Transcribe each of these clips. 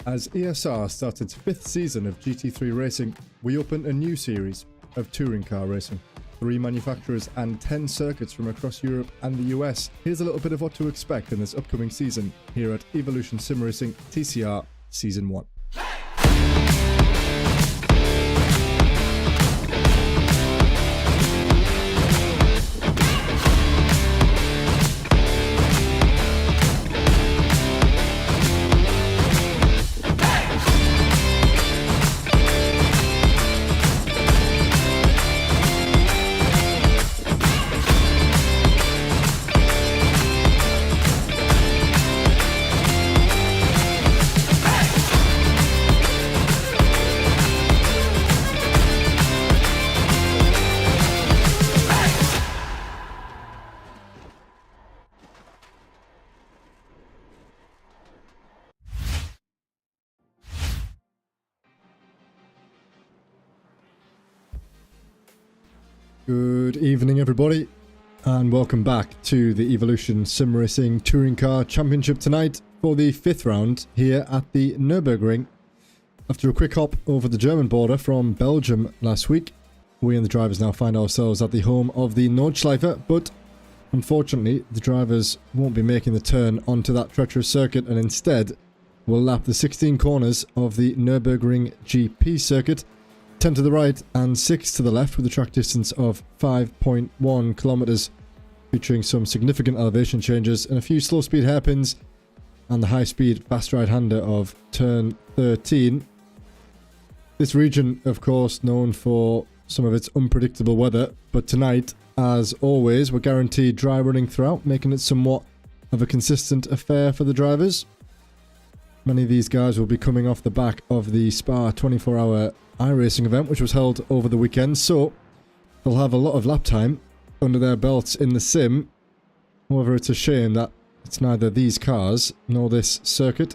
As ESR starts its 5th season of GT3 racing, we open a new series of touring car racing. 3 manufacturers and 10 circuits from across Europe and the US. Here's a little bit of what to expect in this upcoming season here at Evolution Sim Racing TCR Season 1. Good evening everybody, and welcome back to the Evolution Sim Racing Touring Car Championship tonight for the 5th round here at the Nürburgring. After a quick hop over the German border from Belgium last week, we and the drivers now find ourselves at the home of the Nordschleife, but unfortunately the drivers won't be making the turn onto that treacherous circuit and instead will lap the 16 corners of the Nürburgring GP circuit, 10 to the right and 6 to the left, with a track distance of 5.1 kilometers, featuring some significant elevation changes and a few slow speed hairpins and the high speed fast right hander of turn 13. This region, of course, known for some of its unpredictable weather, but tonight, as always, we're guaranteed dry running throughout, making it somewhat of a consistent affair for the drivers. Many of these guys will be coming off the back of the Spa 24-hour iRacing event, which was held over the weekend, so they'll have a lot of lap time under their belts in the sim. However, it's a shame that it's neither these cars nor this circuit.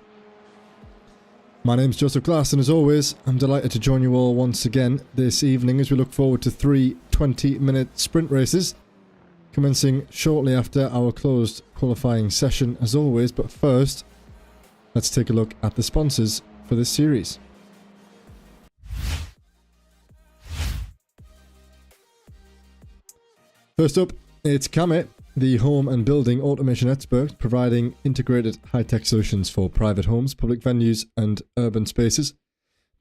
My name's Joseph Glass, and as always, I'm delighted to join you all once again this evening as we look forward to 3 20-minute sprint races, commencing shortly after our closed qualifying session as always. But first, let's take a look at the sponsors for this series. First up, it's Kame, the home and building automation expert, providing integrated high-tech solutions for private homes, public venues and urban spaces.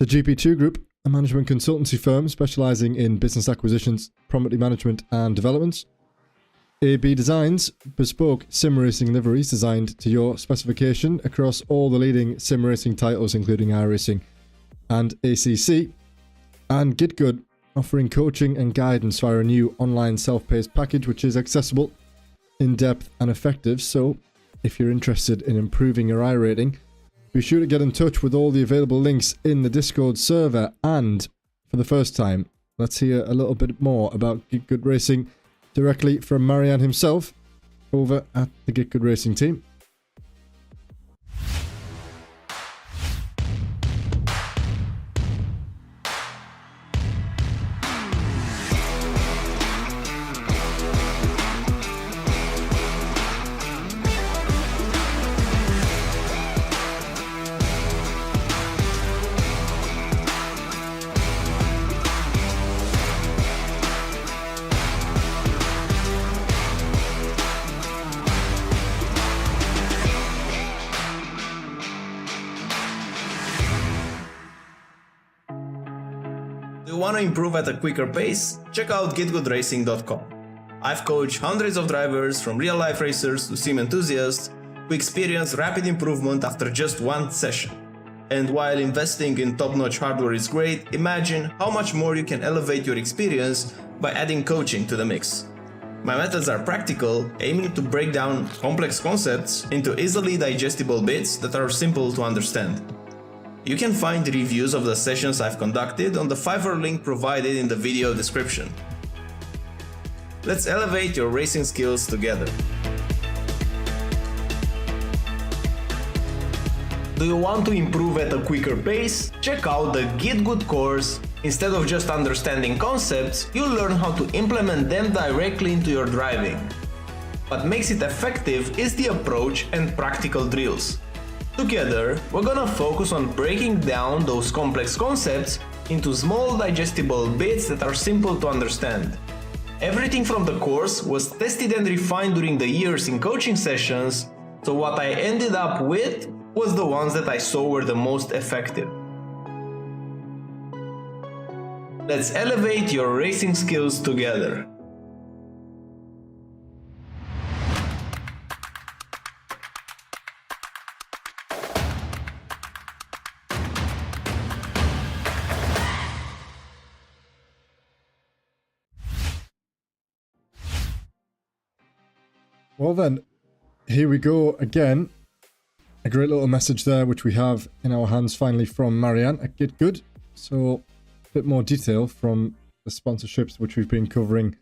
The GP2 Group, a management consultancy firm specializing in business acquisitions, property management and developments. AB Designs, bespoke sim racing liveries designed to your specification across all the leading sim racing titles including iRacing and ACC. And GitGood, offering coaching and guidance via a new online self-paced package which is accessible, in-depth and effective. So if you're interested in improving your iRating, be sure to get in touch with all the available links in the Discord server. And for the first time, let's hear a little bit more about GitGood Racing directly from Marianne himself over at the GitGood Racing team. Do you want to improve at a quicker pace? Check out getgoodracing.com. I've coached hundreds of drivers, from real-life racers to sim enthusiasts, who experience rapid improvement after just one session. And while investing in top-notch hardware is great, imagine how much more you can elevate your experience by adding coaching to the mix. My methods are practical, aiming to break down complex concepts into easily digestible bits that are simple to understand. You can find reviews of the sessions I've conducted on the Fiverr link provided in the video description. Let's elevate your racing skills together. Do you want to improve at a quicker pace? Check out the GitGood course. Instead of just understanding concepts, you'll learn how to implement them directly into your driving. What makes it effective is the approach and practical drills. Together, we're gonna focus on breaking down those complex concepts into small digestible bits that are simple to understand. Everything from the course was tested and refined during the years in coaching sessions, so what I ended up with was the ones that I saw were the most effective. Let's elevate your racing skills together. Well then, here we go again. A great little message there, which we have in our hands finally from Marianne at Get Good. So, a bit more detail from the sponsorships which we've been covering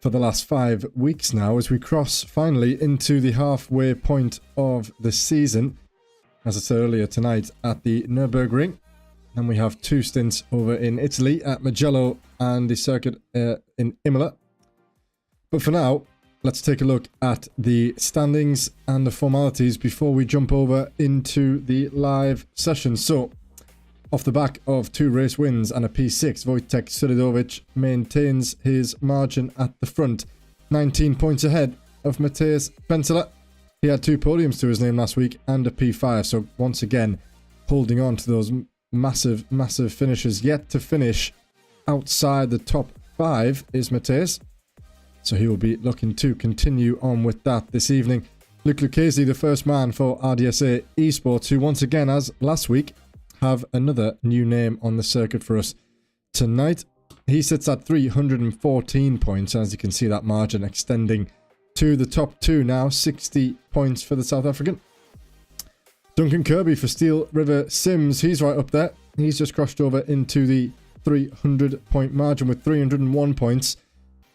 for the last 5 weeks now, as we cross finally into the halfway point of the season. As I said earlier, tonight at the Nürburgring. And we have 2 stints over in Italy at Mugello and the circuit in Imola. But for now, let's take a look at the standings and the formalities before we jump over into the live session. So, off the back of 2 race wins and a P6, Wojtek Suridovic maintains his margin at the front, 19 points ahead of Mateusz Pensela. He had 2 podiums to his name last week and a P5, so once again holding on to those massive finishes. Yet to finish outside the top 5 is Mateusz. So he will be looking to continue on with that this evening. Luke Lucchesi, the first man for RDSA Esports, who once again, as last week, have another new name on the circuit for us tonight. He sits at 314 points. As you can see, that margin extending to the top 2 now. 60 points for the South African. Duncan Kirby for Steel River Sims. He's right up there. He's just crossed over into the 300-point margin with 301 points.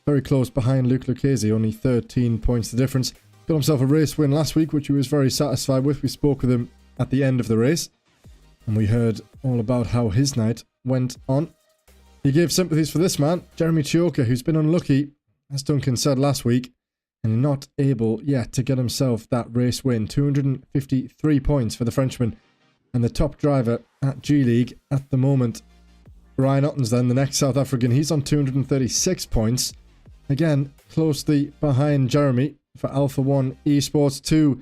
Very close behind Luke Lucchesi, only 13 points the difference. Got himself a race win last week, which he was very satisfied with. We spoke with him at the end of the race, and we heard all about how his night went on. He gave sympathies for this man, Jeremy Chioka, who's been unlucky, as Duncan said last week, and not able yet to get himself that race win. 253 points for the Frenchman, and the top driver at G League at the moment. Ryan Ottens then, the next South African, he's on 236 points. Again, closely behind Jeremy for Alpha 1 Esports. 2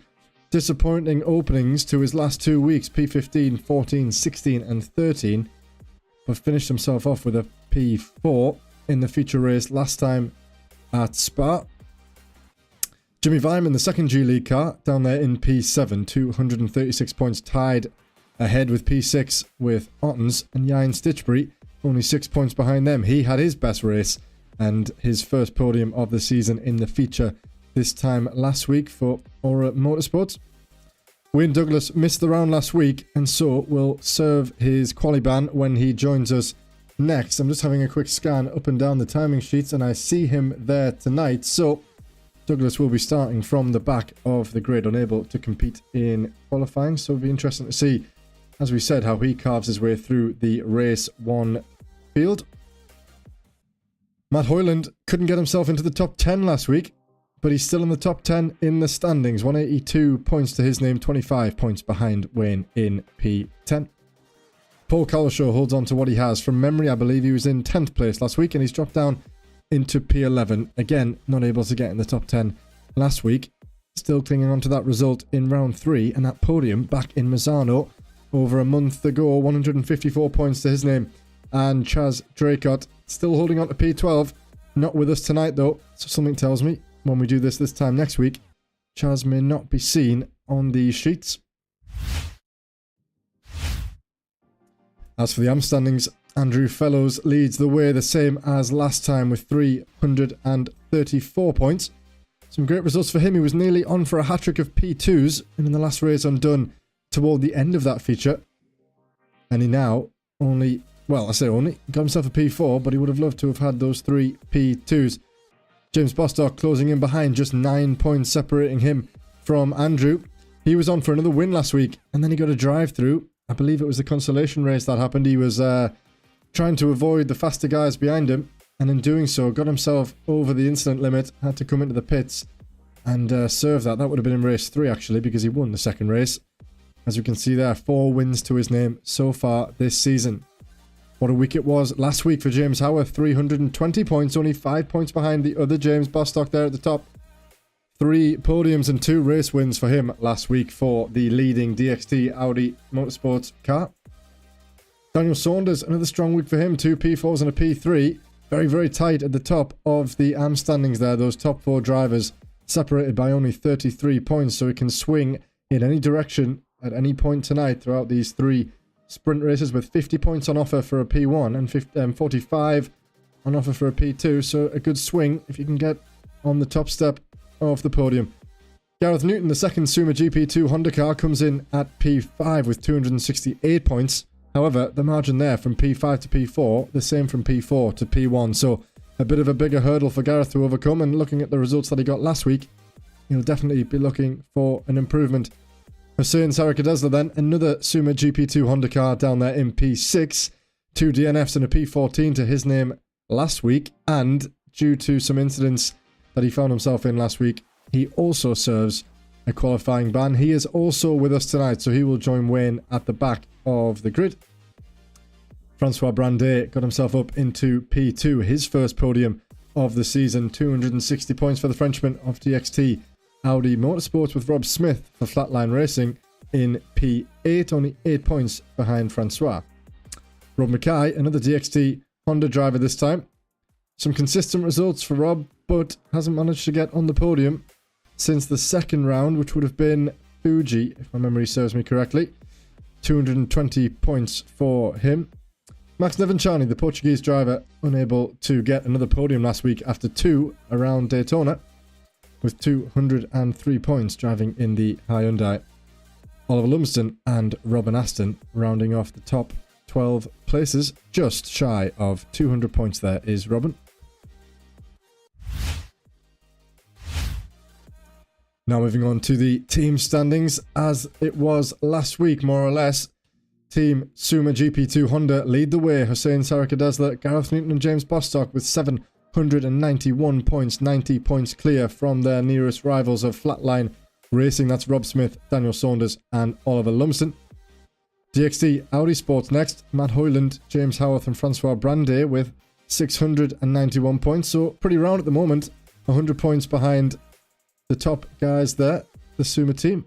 disappointing openings to his last 2 weeks, P15, 14, 16 and 13. But finished himself off with a P4 in the feature race last time at Spa. Jimmy Vyman, the second G League car, down there in P7, 236 points, tied ahead with P6 with Ottens, and Jan Stitchbury, only 6 points behind them. He had his best race and his first podium of the season in the feature this time last week for Aura Motorsports. Wayne Douglas missed the round last week and so will serve his quali ban when he joins us next. I'm just having a quick scan up and down the timing sheets and I see him there tonight. So Douglas will be starting from the back of the grid, unable to compete in qualifying. So it'll be interesting to see, as we said, how he carves his way through the race 1 field. Matt Hoyland couldn't get himself into the top 10 last week, but he's still in the top 10 in the standings. 182 points to his name, 25 points behind Wayne in P10. Paul Cowlishaw holds on to what he has. From memory, I believe he was in 10th place last week, and he's dropped down into P11. Again, not able to get in the top 10 last week. Still clinging on to that result in round 3, and that podium back in Misano over a month ago. 154 points to his name. And Chaz Draycott still holding on to P12. Not with us tonight though, so something tells me when we do this time next week, Chaz may not be seen on these sheets. As for the AM standings, Andrew Fellows leads the way, the same as last time with 334 points. Some great results for him. He was nearly on for a hat-trick of P2s, and in the last race undone toward the end of that feature. And he now only, well, I say only, got himself a P4, but he would have loved to have had those 3 P2s. James Bostock closing in behind, just 9 points separating him from Andrew. He was on for another win last week, and then he got a drive-through. I believe it was the Consolation race that happened. He was trying to avoid the faster guys behind him, and in doing so, got himself over the incident limit, had to come into the pits and serve that. That would have been in race 3, actually, because he won the second race. As you can see there, 4 wins to his name so far this season. What a week it was last week for James Howarth. 320 points, only 5 points behind the other James Bostock there at the top. 3 podiums and 2 race wins for him last week for the leading DXT Audi Motorsports car. Daniel Saunders, another strong week for him. 2 P4s and a P3. Very, very tight at the top of the AM standings there. Those top 4 drivers separated by only 33 points, so he can swing in any direction at any point tonight throughout these 3 sprint races, with 50 points on offer for a P1 and 45 on offer for a P2. So a good swing if you can get on the top step of the podium. Gareth Newton, the second Suma GP2 Honda car, comes in at P5 with 268 points. However, the margin there from P5 to P4, the same from P4 to P1. So a bit of a bigger hurdle for Gareth to overcome, and looking at the results that he got last week, he'll definitely be looking for an improvement. Hussein Sarakadesla then, another Suma GP2 Honda car down there in P6. 2 DNFs and a P14 to his name last week, and due to some incidents that he found himself in last week, he also serves a qualifying ban. He is also with us tonight, so he will join Wayne at the back of the grid. Francois Brandet got himself up into P2, his first podium of the season. 260 points for the Frenchman of DXT Audi Motorsports, with Rob Smith for Flatline Racing in P8, only 8 points behind Francois. Rob Mackay, another DXT Honda driver this time. Some consistent results for Rob, but hasn't managed to get on the podium since the second round, which would have been Fuji, if my memory serves me correctly. 220 points for him. Max Nevinciani, the Portuguese driver, unable to get another podium last week after 2 around Daytona, with 203 points driving in the Hyundai. Oliver Lumsden and Robin Aston rounding off the top 12 places. Just shy of 200 points there is Robin. Now moving on to the team standings, as it was last week more or less. Team Suma GP2 Honda lead the way. Hussein Sarakadesla, Gareth Newton and James Bostock with 791 points, 90 points clear from their nearest rivals of Flatline Racing. That's Rob Smith, Daniel Saunders and Oliver Lumsden. DXT Audi Sports next. Matt Hoyland, James Howarth and Francois Brandet with 691 points. So pretty round at the moment. 100 points behind the top guys there, the Suma team.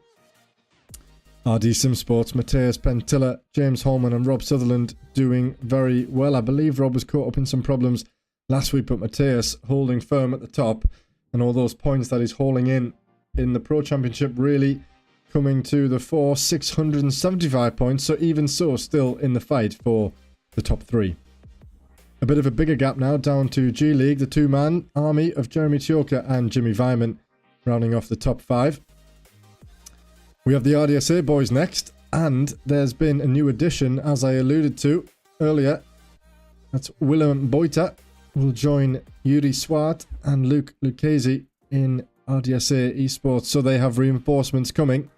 RD Sim Sports, Matthias Pentilla, James Holman and Rob Sutherland doing very well. I believe Rob was caught up in some problems last week, but Matthias holding firm at the top, and all those points that he's hauling in the Pro Championship really coming to the fore. 675 points, so even so still in the fight for the top 3. A bit of a bigger gap now down to G League, the 2-man army of Jeremy Chioka and Jimmy Vyman rounding off the top 5. We have the RDSA boys next, and there's been a new addition, as I alluded to earlier. That's Willem Boita will join Yuri Swart and Luke Lucchese in RDSA Esports, so they have reinforcements coming.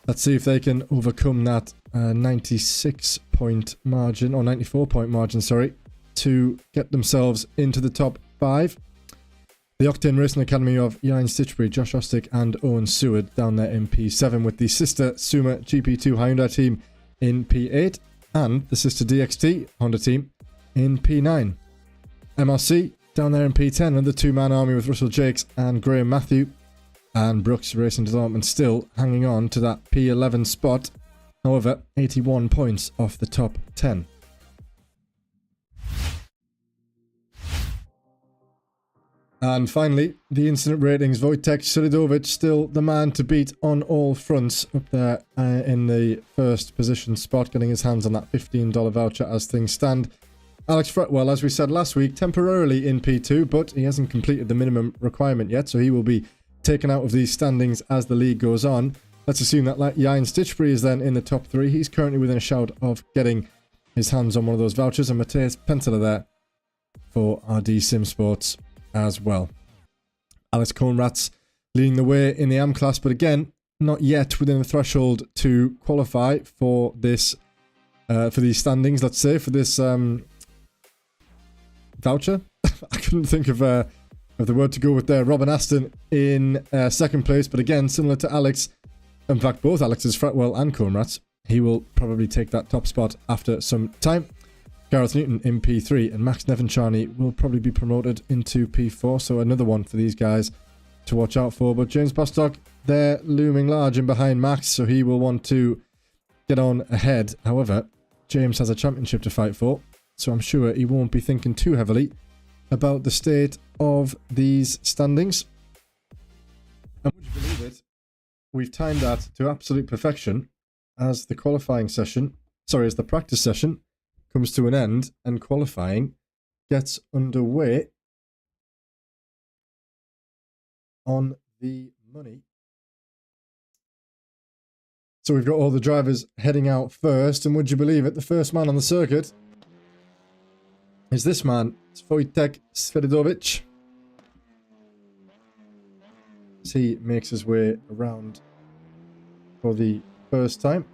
Let's see if they can overcome that 96 point margin, or 94 point margin, sorry, to get themselves into the top 5. The Octane Racing Academy of Yain Stitchbury, Josh Ostick and Owen Seward down there in P7, with the sister Suma GP2 Hyundai team in P8 and the sister DXT Honda team in P9. MRC down there in P10, another 2-man army with Russell Jakes and Graham Matthew, and Brooks Racing Development still hanging on to that P11 spot, however 81 points off the top 10. And finally, the incident ratings. Wojtek Silidovic still the man to beat on all fronts, up there in the first position spot, getting his hands on that $15 voucher as things stand. Alex Fretwell, as we said last week, temporarily in P2, but he hasn't completed the minimum requirement yet, so he will be taken out of these standings as the league goes on. Let's assume that Yain Stitchbury is then in the top 3. He's currently within a shout of getting his hands on one of those vouchers, and Matthias Pentila there for RD Sim Sports as well. Alex Cohnratz leading the way in the AM class, but again, not yet within the threshold to qualify for this, for these standings, let's say, for this voucher. I couldn't think of the word to go with there. Robin Aston in second place, but again, similar to Alex, In fact, both Alex's, Fretwell and Comrades. He will probably take that top spot after some time. Gareth Newton in P3 and Max Nevincharny will probably be promoted into P4. So another one for these guys to watch out for. But James Bostock, they're looming large in behind Max, so he will want to get on ahead. However, James has a championship to fight for, so I'm sure he won't be thinking too heavily about the state of these standings. And would you believe it? We've timed that to absolute perfection as the qualifying session, as the practice session comes to an end and qualifying gets underway on the money. So we've got all the drivers heading out first, and would you believe it, the first man on the circuit is this man. It's Wojtek Sveridovic. As he makes his way around for the first time.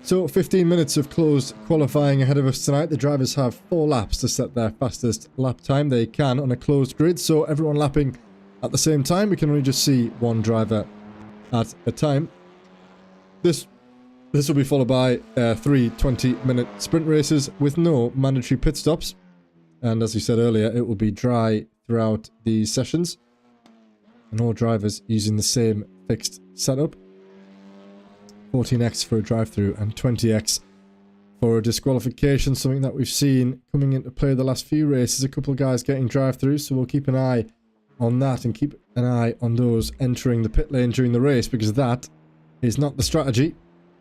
So 15 minutes of closed qualifying ahead of us tonight. The drivers have 4 laps to set their fastest lap time they can on a closed grid, so everyone lapping at the same time. We can only just see one driver at a time. This will be followed by 3 20-minute sprint races with no mandatory pit stops. And as we said earlier, it will be dry throughout these sessions. And all drivers using the same fixed setup. 14x for a drive-through and 20x for a disqualification, something that we've seen coming into play the last few races. A couple of guys getting drive-throughs, so we'll keep an eye on that and keep an eye on those entering the pit lane during the race, because that is not the strategy.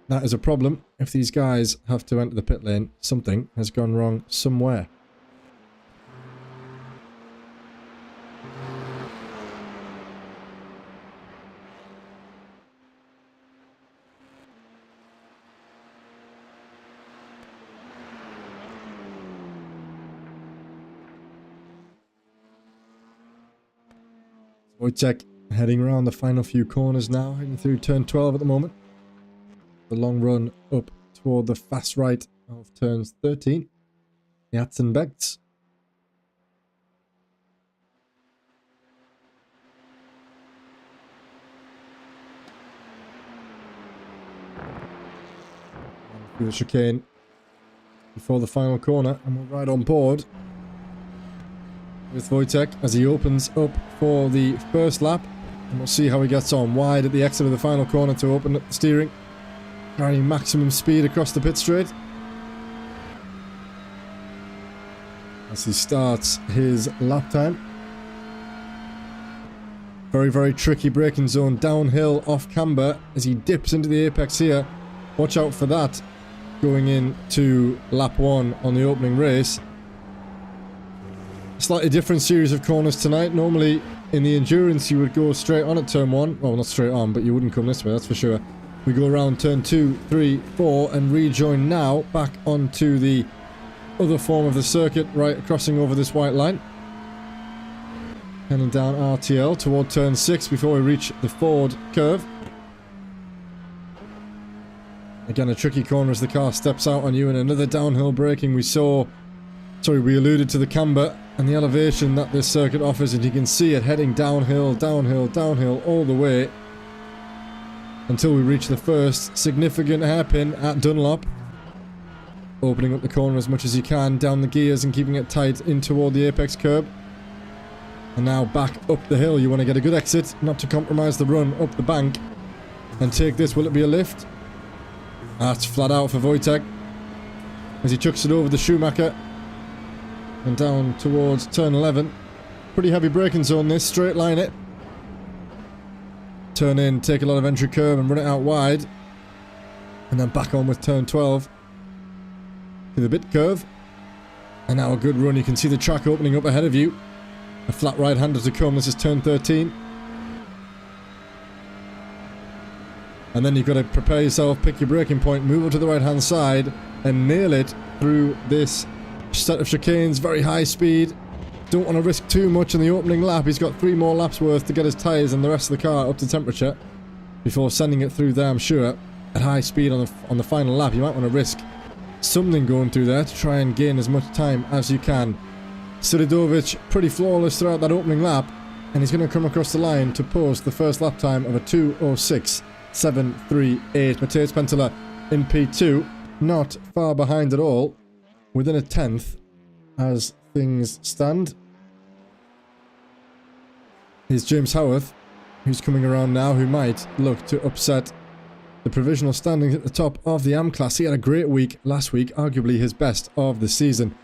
That is a problem. If these guys have to enter the pit lane, something has gone wrong somewhere. Wojtek heading around the final few corners now, heading through turn 12 at the moment. The long run up toward the fast right of turns 13. Jatzenbecks. Through the chicane before the final corner, and we're right on board with Wojtek as he opens up for the first lap, and we'll see how he gets on. Wide at the exit of the final corner to open up the steering, carrying maximum speed across the pit straight as he starts his lap time. Very, very tricky braking zone downhill off camber as he dips into the apex here. Watch out for that going into lap 1 on the opening race. Slightly different series of corners tonight. Normally in the endurance you would go straight on at turn 1. Well, not straight on, but you wouldn't come this way, that's for sure. We go around turn 2, 3, 4 and rejoin now back onto the other form of the circuit, right, crossing over this white line. Heading down RTL toward turn 6 before we reach the Ford curve. Again, a tricky corner as the car steps out on you, and another downhill braking. We alluded to the camber and the elevation that this circuit offers, and you can see it heading downhill, downhill, downhill all the way until we reach the first significant hairpin at Dunlop. Opening up the corner as much as you can, down the gears and keeping it tight in toward the apex curb. And now back up the hill. You want to get a good exit, not to compromise the run up the bank. And take this. Will it be a lift? That's flat out for Wojtek as he chucks it over the Schumacher and down towards turn 11. Pretty heavy braking zone this, straight line it. Turn in, take a lot of entry curve and run it out wide. And then back on with turn 12 to the bit curve. And now a good run. You can see the track opening up ahead of you. A flat right-hander to come. This is turn 13. And then you've got to prepare yourself, pick your braking point, move over to the right-hand side and nail it through this set of chicanes. Very high speed. Don't want to risk too much in the opening lap. He's got 3 more laps worth to get his tyres and the rest of the car up to temperature before sending it through there, I'm sure, at high speed on the final lap. You might want to risk something going through there to try and gain as much time as you can. Suridovic pretty flawless throughout that opening lap, and he's going to come across the line to post the first lap time of a 2:06.738. Matthias Penteler in P2, not far behind at all, within a tenth as things stand. Here's James Howarth, who's coming around now, who might look to upset the provisional standings at the top of the AM class. He had a great week last week, arguably his best of the season.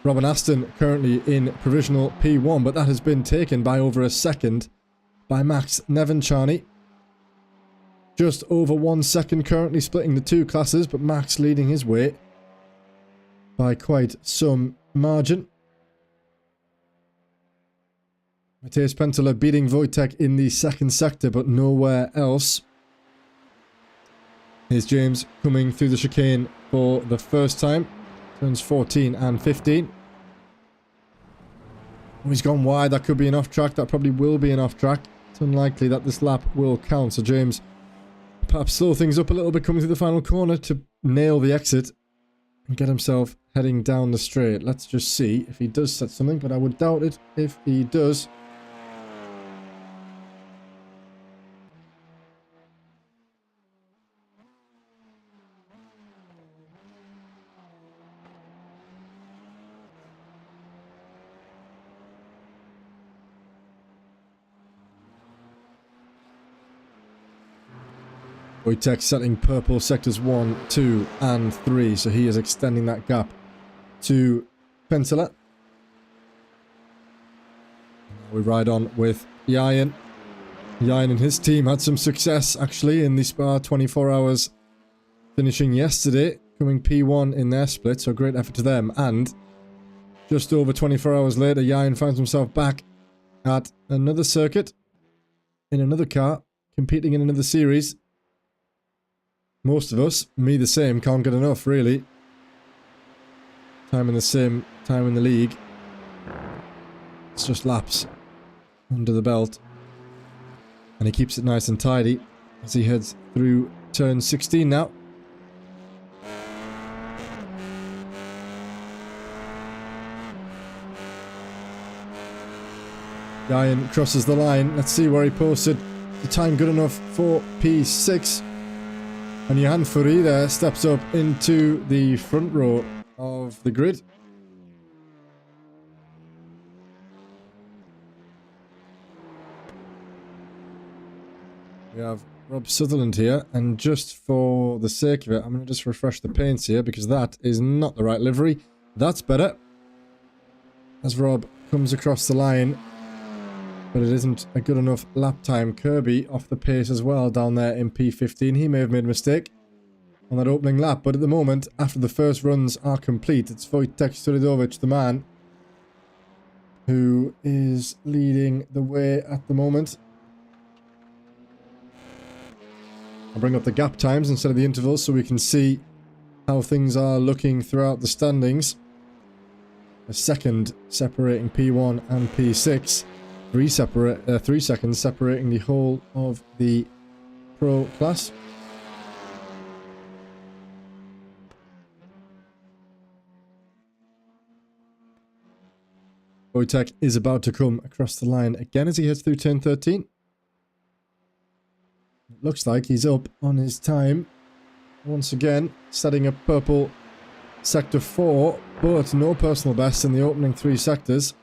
Robin Aston currently in provisional P1, but that has been taken by over a second by Max Nevenchany. Just over 1 second currently splitting the two classes, but Max leading his way by quite some margin. Matthias Penteler beating Wojtek in the second sector, but nowhere else. Here's James coming through the chicane for the first time. Turns 14 and 15. Oh, he's gone wide. That could be an off-track. That probably will be an off-track. It's unlikely that this lap will count. So James perhaps slow things up a little bit coming through the final corner to nail the exit and get himself heading down the straight. Let's just see if he does set something, but I would doubt it if he does. Wojtek setting purple sectors 1, 2 and 3, so he is extending that gap to Penteler. We ride on with Yayan. Yayan and his team had some success actually in the Spa 24 hours, finishing yesterday, coming P1 in their split, so great effort to them. And just over 24 hours later, Yayan finds himself back at another circuit, in another car, competing in another series. Most of us, me the same, can't get enough, really. Time in the sim, time in the league. It's just laps under the belt. And he keeps it nice and tidy as he heads through turn 16 now. Yayan crosses the line. Let's see where he posted. The time good enough for P6. And Johan Furi there steps up into the front row of the grid. We have Rob Sutherland here, and just for the sake of it, I'm going to just refresh the paints here because that is not the right livery. That's better. As Rob comes across the line, but it isn't a good enough lap time. Kirby off the pace as well down there in P15. He may have made a mistake on that opening lap, but at the moment, after the first runs are complete, it's Wojtek Suridovic, the man, who is leading the way at the moment. I'll bring up the gap times instead of the intervals so we can see how things are looking throughout the standings. A second separating P1 and P6. 3 seconds separating the whole of the pro class. Wojtek is about to come across the line again as he heads through turn 13. It looks like he's up on his time once again, setting a purple sector 4, but no personal best in the opening 3 sectors.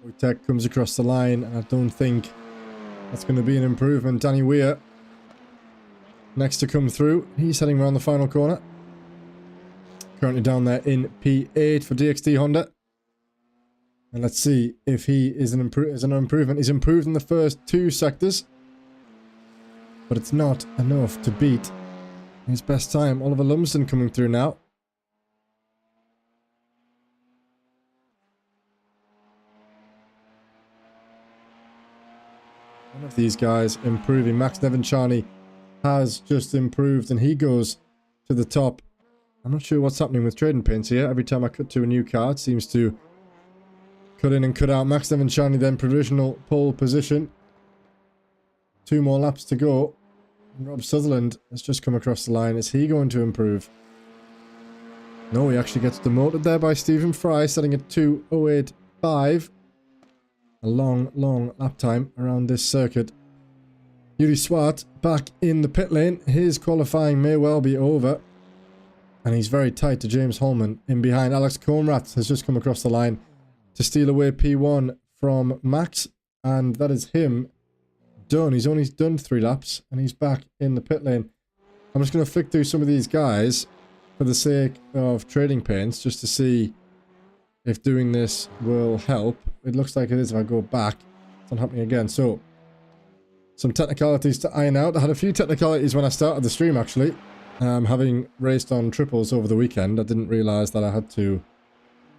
Wojtek comes across the line, and I don't think that's going to be an improvement. Danny Weir next to come through. He's heading around the final corner. Currently down there in P8 for DXD Honda. And let's see if he is an improvement. He's improved in the first 2 sectors, but it's not enough to beat his best time. Oliver Lumsden coming through now. One of these guys improving. Max Nevenchany has just improved and he goes to the top. I'm not sure what's happening with trading paints here. Every time I cut to a new car, it seems to Cut in and cut out. Max Devanchani then provisional pole position. 2 more laps to go. And Rob Sutherland has just come across the line. Is he going to improve? No, he actually gets demoted there by Stephen Fry, setting at 2:08.5. A long lap time around this circuit. Yuri Swart back in the pit lane. His qualifying may well be over. And he's very tight to James Holman in behind. Alex Conrad has just come across the line to steal away P1 from Max. And that is him done. He's only done 3 laps and he's back in the pit lane. I'm just going to flick through some of these guys for the sake of trading paints, just to see if doing this will help. It looks like it is if I go back. It's not happening again. So, some technicalities to iron out. I had a few technicalities when I started the stream, actually. Having raced on triples over the weekend, I didn't realise that I had to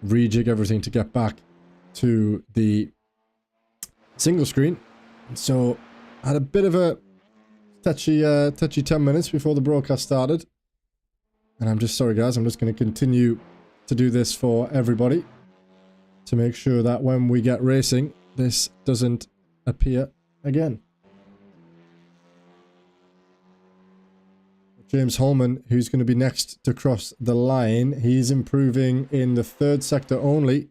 rejig everything to get back to the single screen. So, I had a bit of a touchy 10 minutes before the broadcast started. And I'm just sorry, guys. I'm just going to continue to do this for everybody to make sure that when we get racing, this doesn't appear again. James Holman, who's going to be next to cross the line, he's improving in the 3rd sector only.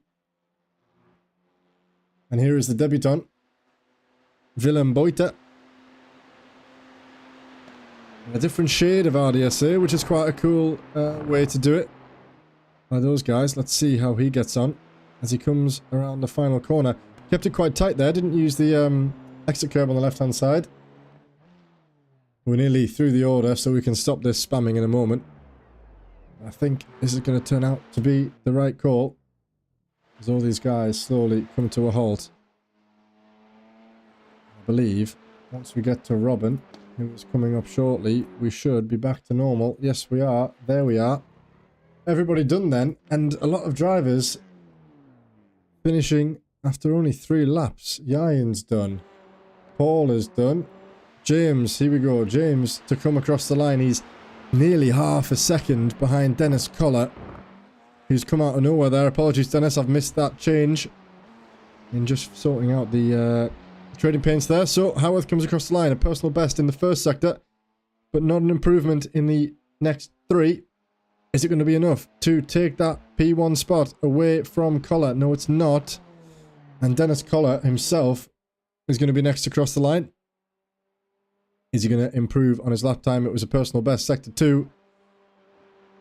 And here is the debutant, Willem Boyte. A different shade of RDSA, which is quite a cool way to do it by those guys. Let's see how he gets on as he comes around the final corner. Kept it quite tight there, didn't use the exit curb on the left-hand side. We're nearly through the order, so we can stop this spamming in a moment. I think this is going to turn out to be the right call, as all these guys slowly come to a halt. I believe once we get to Robin, who is coming up shortly, we should be back to normal. Yes, we are. There we are. Everybody done then, and a lot of drivers finishing after only 3 laps. Yayan's done. Paul is done. James, here we go. James to come across the line. He's nearly half a second behind Dennis Collar, who's come out of nowhere there. Apologies, Dennis. I've missed that change in just sorting out the trading paints there. So Howarth comes across the line. A personal best in the 1st sector, but not an improvement in the next 3. Is it going to be enough to take that P1 spot away from Collar? No, it's not. And Dennis Collar himself is going to be next to cross the line. Is he going to improve on his lap time? It was a personal best, sector 2.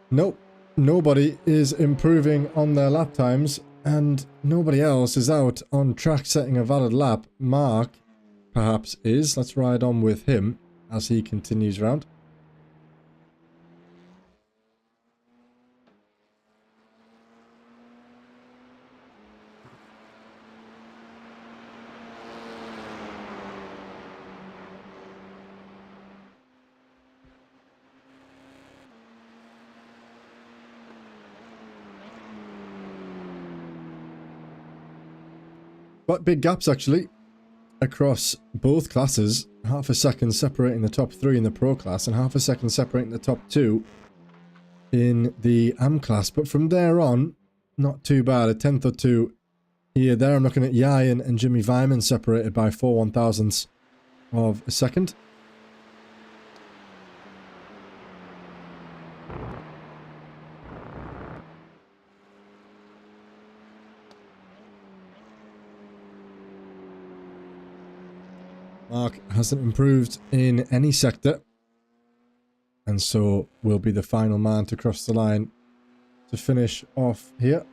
Nope. Nobody is improving on their lap times, and nobody else is out on track setting a valid lap. Mark, perhaps, is. Let's ride on with him as he continues round. Quite big gaps, actually, across both classes. Half a second separating the top 3 in the Pro class and half a second separating the top 2 in the AM class. But from there on, not too bad. A 10th or 2 here. There I'm looking at Yayan and Jimmy Vyman separated by 4 1,000ths of a second. Mark hasn't improved in any sector, and so will be the final man to cross the line to finish off here.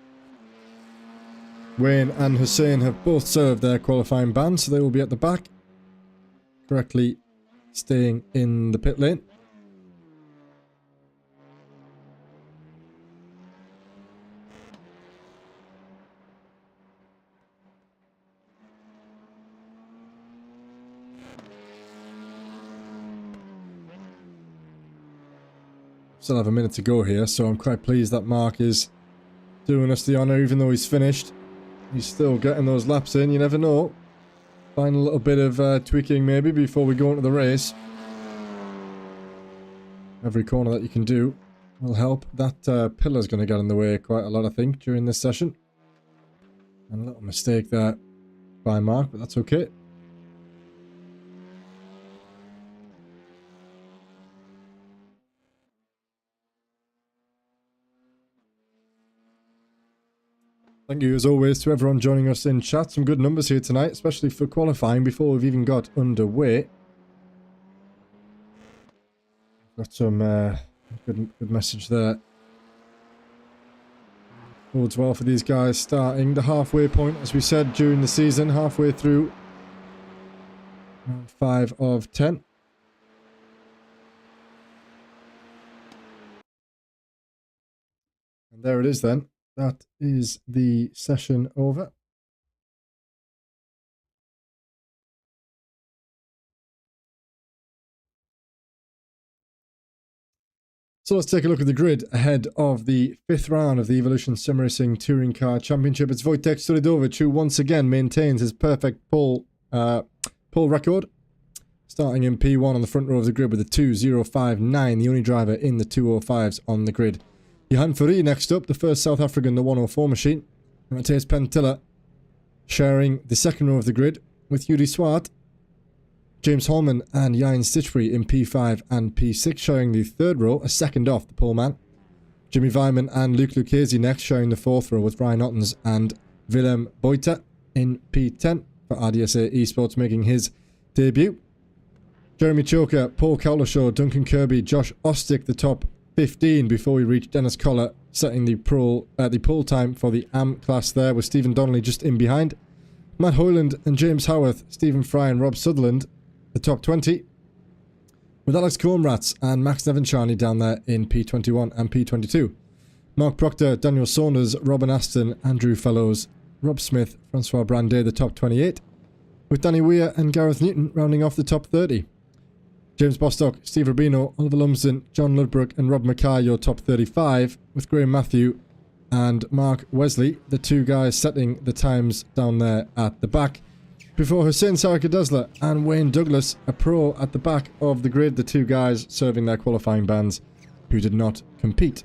Wayne and Hussein have both served their qualifying ban, so they will be at the back, correctly staying in the pit lane. Still have a minute to go here, so I'm quite pleased that Mark is doing us the honour, even though he's finished. He's still getting those laps in, you never know. Find a little bit of tweaking maybe before we go into the race. Every corner that you can do will help. That pillar's going to get in the way quite a lot, I think, during this session. And a little mistake there by Mark, but that's okay. Thank you as always to everyone joining us in chat. Some good numbers here tonight, especially for qualifying before we've even got underway. Got some good message there. Bodes well for these guys starting the halfway point, as we said during the season, halfway through. 5 of 10. And there it is then. That is the session over. So let's take a look at the grid ahead of the 5th round of the Evolution Sim Racing Touring Car Championship. It's Wojtek Solidovic who once again maintains his perfect pole record. Starting in P1 on the front row of the grid with a 2.059, the only driver in the 2.05s on the grid. Johan Fourie next up, the first South African, the 104 machine. Matthias Pentilla sharing the second row of the grid with Yuri Swart. James Holman and Jan Stitchbury in P5 and P6 sharing the third row, a second off the pole man. Jimmy Weimann and Luke Lucchesi next sharing the fourth row with Ryan Ottens and Willem Boyta in P10 for RDSA Esports making his debut. Jeremy Choker, Paul Cowlishaw, Duncan Kirby, Josh Ostick the top 15 before we reach Dennis Collar setting the pole time for the AM class there with Stephen Donnelly just in behind. Matt Hoyland and James Howarth, Stephen Fry and Rob Sutherland the top 20 with Alex Comrats and Max Nevincharny down there in P21 and P22. Mark Proctor, Daniel Saunders, Robin Aston, Andrew Fellows, Rob Smith, Francois Brandet the top 28 with Danny Weir and Gareth Newton rounding off the top 30. James Bostock, Steve Rubino, Oliver Lumsden, John Ludbrook and Rob Mackay your top 35 with Graham Matthew and Mark Wesley, the two guys setting the times down there at the back. Before Hussein Sarakadesla and Wayne Douglas, a pro at the back of the grid, the two guys serving their qualifying bans who did not compete.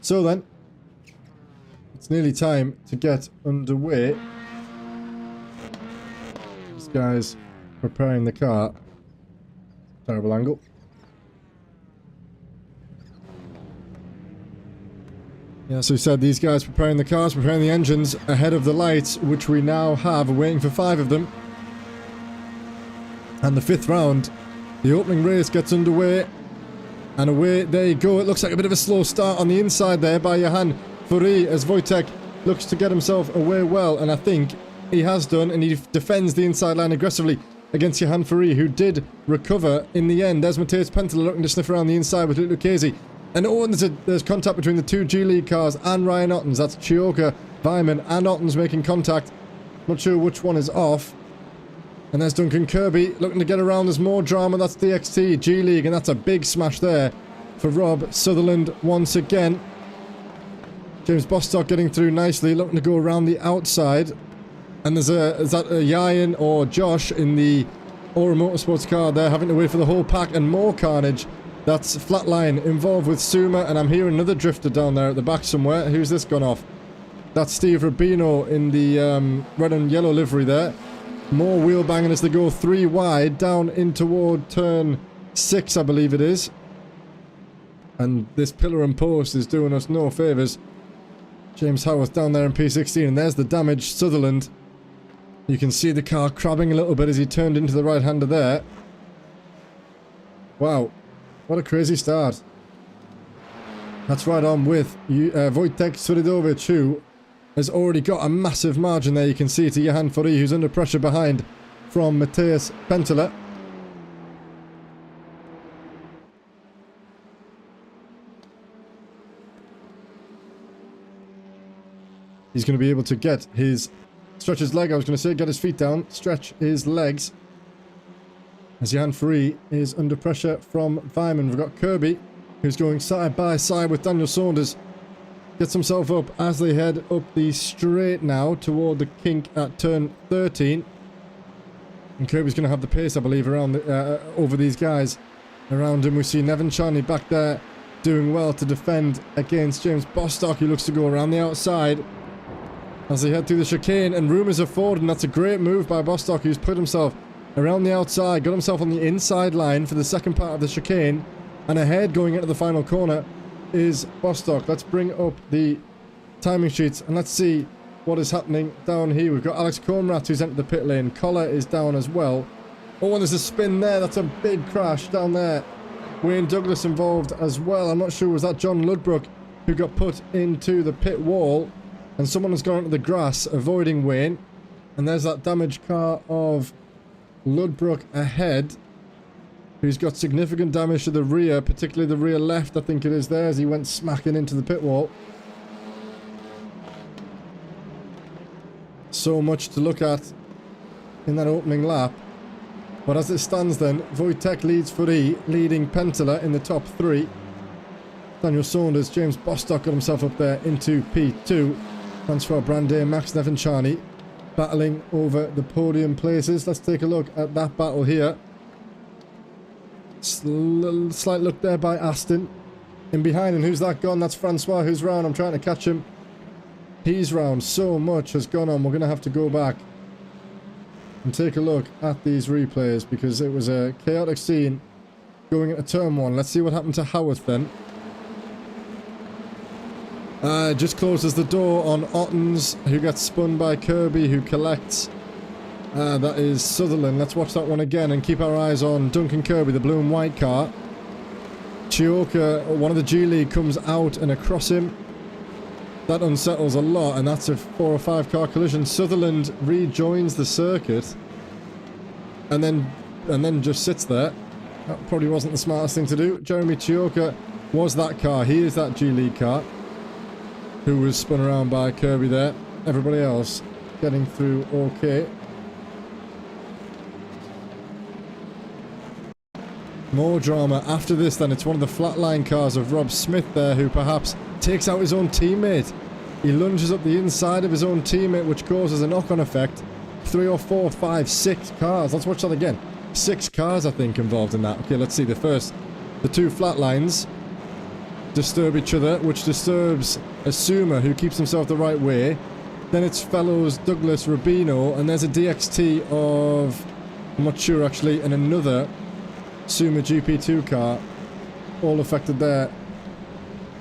So then, it's nearly time to get underway. This guy's preparing the car. Terrible angle. Yeah, so we said these guys preparing the cars, preparing the engines ahead of the lights, which we now have, waiting for 5 of them. And the 5th round, the opening race gets underway. And away there you go. It looks like a bit of a slow start on the inside there by Johan Fourie as Wojtek looks to get himself away well, and I think he has done, and he defends the inside line aggressively against Johan Fourie, who did recover in the end. There's Matthias Pentila looking to sniff around the inside with Luke Lucchesi. And oh, and there's contact between the two G-League cars and Ryan Ottens. That's Chioka, Weimann and Ottens making contact. Not sure which one is off. And there's Duncan Kirby looking to get around. There's more drama. That's DXT, G-League, and that's a big smash there for Rob Sutherland once again. James Bostock getting through nicely, looking to go around the outside. And is that Yayan or Josh in the Aura Motorsports car there, having to wait for the whole pack and more carnage. That's Flatline involved with Suma, and I'm hearing another drifter down there at the back somewhere. Who's this gone off? That's Steve Rubino in the red and yellow livery there. More wheel banging as they go 3 wide down in toward turn 6, I believe it is. And this pillar and post is doing us no favours. James Howarth down there in P16, and there's the damaged Sutherland. You can see the car crabbing a little bit as he turned into the right-hander there. Wow, what a crazy start. That's right on with Wojtek Solidovic, who has already got a massive margin there. You can see it to Johan Fourie, who's under pressure behind from Matthias Pentila. He's going to be able to get his... stretch his leg, I was going to say, get his feet down, stretch his legs. As Johan Fourie is under pressure from Weimann. We've got Kirby, who's going side by side with Daniel Saunders. Gets himself up as they head up the straight now toward the kink at turn 13. And Kirby's going to have the pace, I believe, around the, over these guys. Around him we see Nevin Charney back there doing well to defend against James Bostock, who looks to go around the outside as they head through the chicane, and rumours are forward, and that's a great move by Bostock, who's put himself around the outside, got himself on the inside line for the second part of the chicane, and ahead going into the final corner is Bostock. Let's bring up the timing sheets and let's see what is happening down here. We've got Alex Comrat who's entered the pit lane. Collar is down as well. Oh, and there's a spin there. That's a big crash down there. Wayne Douglas involved as well. I'm not sure, was that John Ludbrook who got put into the pit wall, and someone has gone into the grass avoiding Wayne, and there's that damaged car of Ludbrook ahead, who's got significant damage to the rear, particularly the rear left, I think it is there, as he went smacking into the pit wall. So much to look at in that opening lap. But as it stands then, Wojtek leads for E, leading Pentela in the top 3. Daniel Saunders, James Bostock got himself up there into P2. Francois Brandet, Max Nevinciani battling over the podium places. Let's take a look at that battle here. Slight look there by Aston. In behind, and who's that gone? That's Francois who's round. I'm trying to catch him. He's round. So much has gone on. We're going to have to go back and take a look at these replays because it was a chaotic scene going into turn 1. Let's see what happened to Howarth then. Just closes the door on Ottens, who gets spun by Kirby, who collects. That is Sutherland. Let's watch that one again and keep our eyes on Duncan Kirby, the blue and white car. Chioka, one of the G League, comes out and across him. That unsettles a lot, and that's a 4 or 5 car collision. Sutherland rejoins the circuit and then just sits there. That probably wasn't the smartest thing to do. Jeremy Chioka was that car. He is that G League car who was spun around by Kirby there. Everybody else getting through okay. More drama after this then. It's one of the flatline cars of Rob Smith there, who perhaps takes out his own teammate. He lunges up the inside of his own teammate, which causes a knock-on effect. 3 or 4, 5, 6 cars. Let's watch that again. 6 cars, I think, involved in that. Okay, let's see. The 2 flatlines disturb each other, which disturbs Asuma, who keeps himself the right way. Then it's Fellows, Douglas, Rubino, and there's a DXT of, I'm not sure actually, and another Suma GP2 car, all affected there.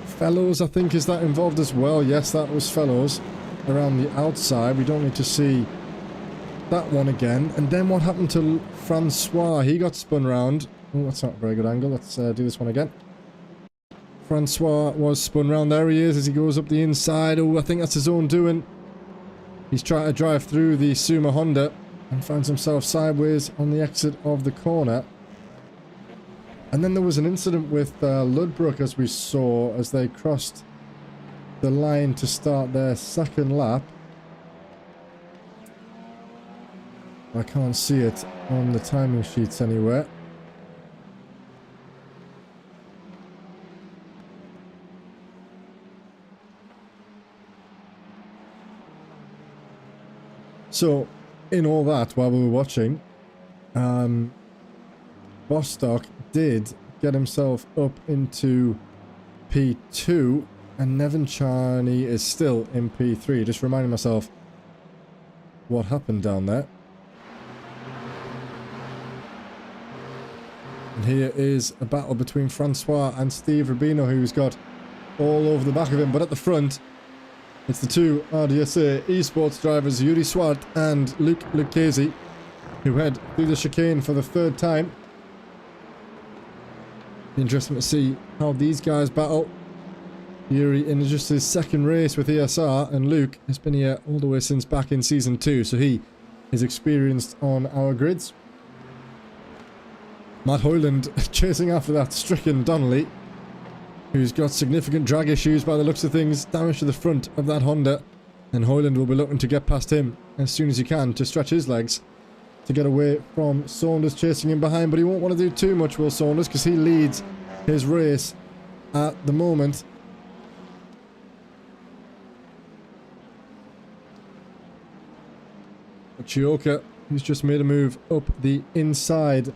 Fellows, I think, is that involved as well? Yes, that was Fellows around the outside. We don't need to see that one again. And then what happened to Francois? He got spun round. Oh, that's not a very good angle. Let's do this one again. Francois was spun round. There he is as he goes up the inside. Oh, I think that's his own doing. He's trying to drive through the Suma Honda and finds himself sideways on the exit of the corner. And then there was an incident with Ludbrook, as we saw, as they crossed the line to start their second lap. I can't see it on the timing sheets anywhere. So, in all that, while we were watching, Bostock did get himself up into P2, and Nevin Charney is still in P3. Just reminding myself what happened down there. And here is a battle between Francois and Steve Rubino, who's got all over the back of him. But at the front, it's the 2 RDSA esports drivers, Yuri Swart and Luke Lucchesi, who head through the chicane for the 3rd time. Interesting to see how these guys battle. Yuri in just his 2nd race with ESR, and Luke has been here all the way since back in Season 2, so he is experienced on our grids. Matt Hoyland chasing after that stricken Donnelly, who's got significant drag issues by the looks of things, damage to the front of that Honda, and Hoyland will be looking to get past him as soon as he can to stretch his legs to get away from Saunders chasing him behind, but he won't want to do too much, Will Saunders, because he leads his race at the moment. But Chioka, he's just made a move up the inside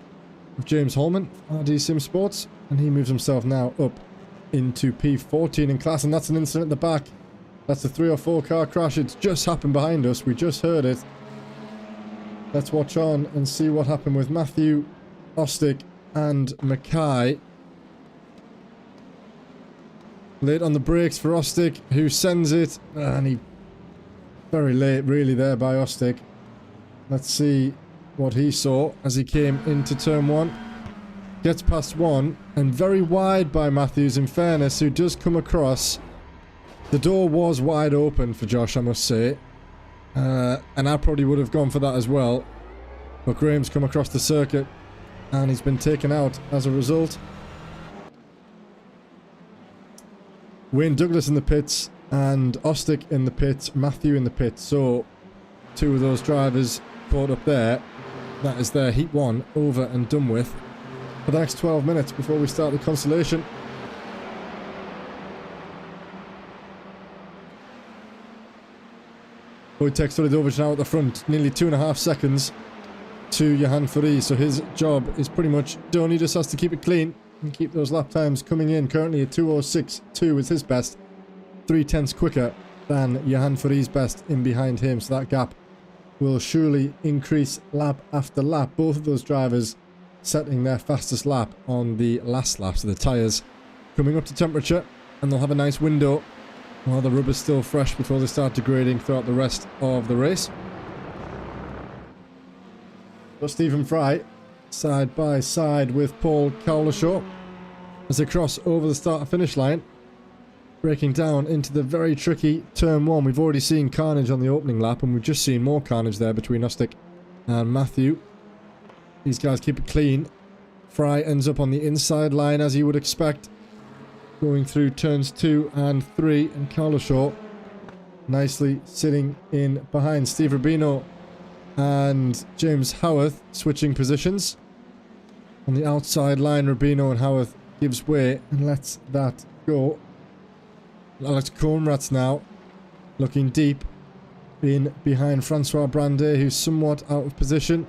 of James Holman, RD Sim Sports, and he moves himself now up into P14 in class, and that's an incident at the back. That's a 3 or 4 car crash. It's just happened behind us. We just heard it. Let's watch on and see what happened with Matthew, Ostick, and Mackay. Late on the brakes for Ostick, who sends it, and he very late really there by Ostick. Let's see what he saw as he came into turn 1. Gets past 1, and very wide by Matthews, in fairness, who does come across. The door was wide open for Josh, I must say, and I probably would have gone for that as well, but Graham's come across the circuit and he's been taken out as a result. Wayne Douglas in the pits and Ostick in the pits, Matthew in the pits. So 2 of those drivers caught up there. That is their heat 1 over and done with for the next 12 minutes before we start the Consolation. Wojtek Solidovic now at the front, nearly 2.5 seconds to Johan Furi, so his job is pretty much done. He just has to keep it clean and keep those lap times coming in. Currently a 2:06.2 is his best, 0.3 quicker than Johan Furi's best in behind him, so that gap will surely increase lap after lap. Both of those drivers setting their fastest lap on the last lap, so the tyres coming up to temperature, and they'll have a nice window while the rubber's still fresh before they start degrading throughout the rest of the race. So Stephen Fry side by side with Paul Cowlishaw as they cross over the start-finish line, breaking down into the very tricky turn 1. We've already seen carnage on the opening lap, and we've just seen more carnage there between Ostick and Matthew. These guys keep it clean. Fry ends up on the inside line as you would expect, going through turns 2 and 3, and Cowlishaw nicely sitting in behind. Steve Rubino and James Howarth switching positions. On the outside line, Rubino and Howarth gives way and lets that go. Alex Coenraads now looking deep in behind Francois Brandet, who's somewhat out of position.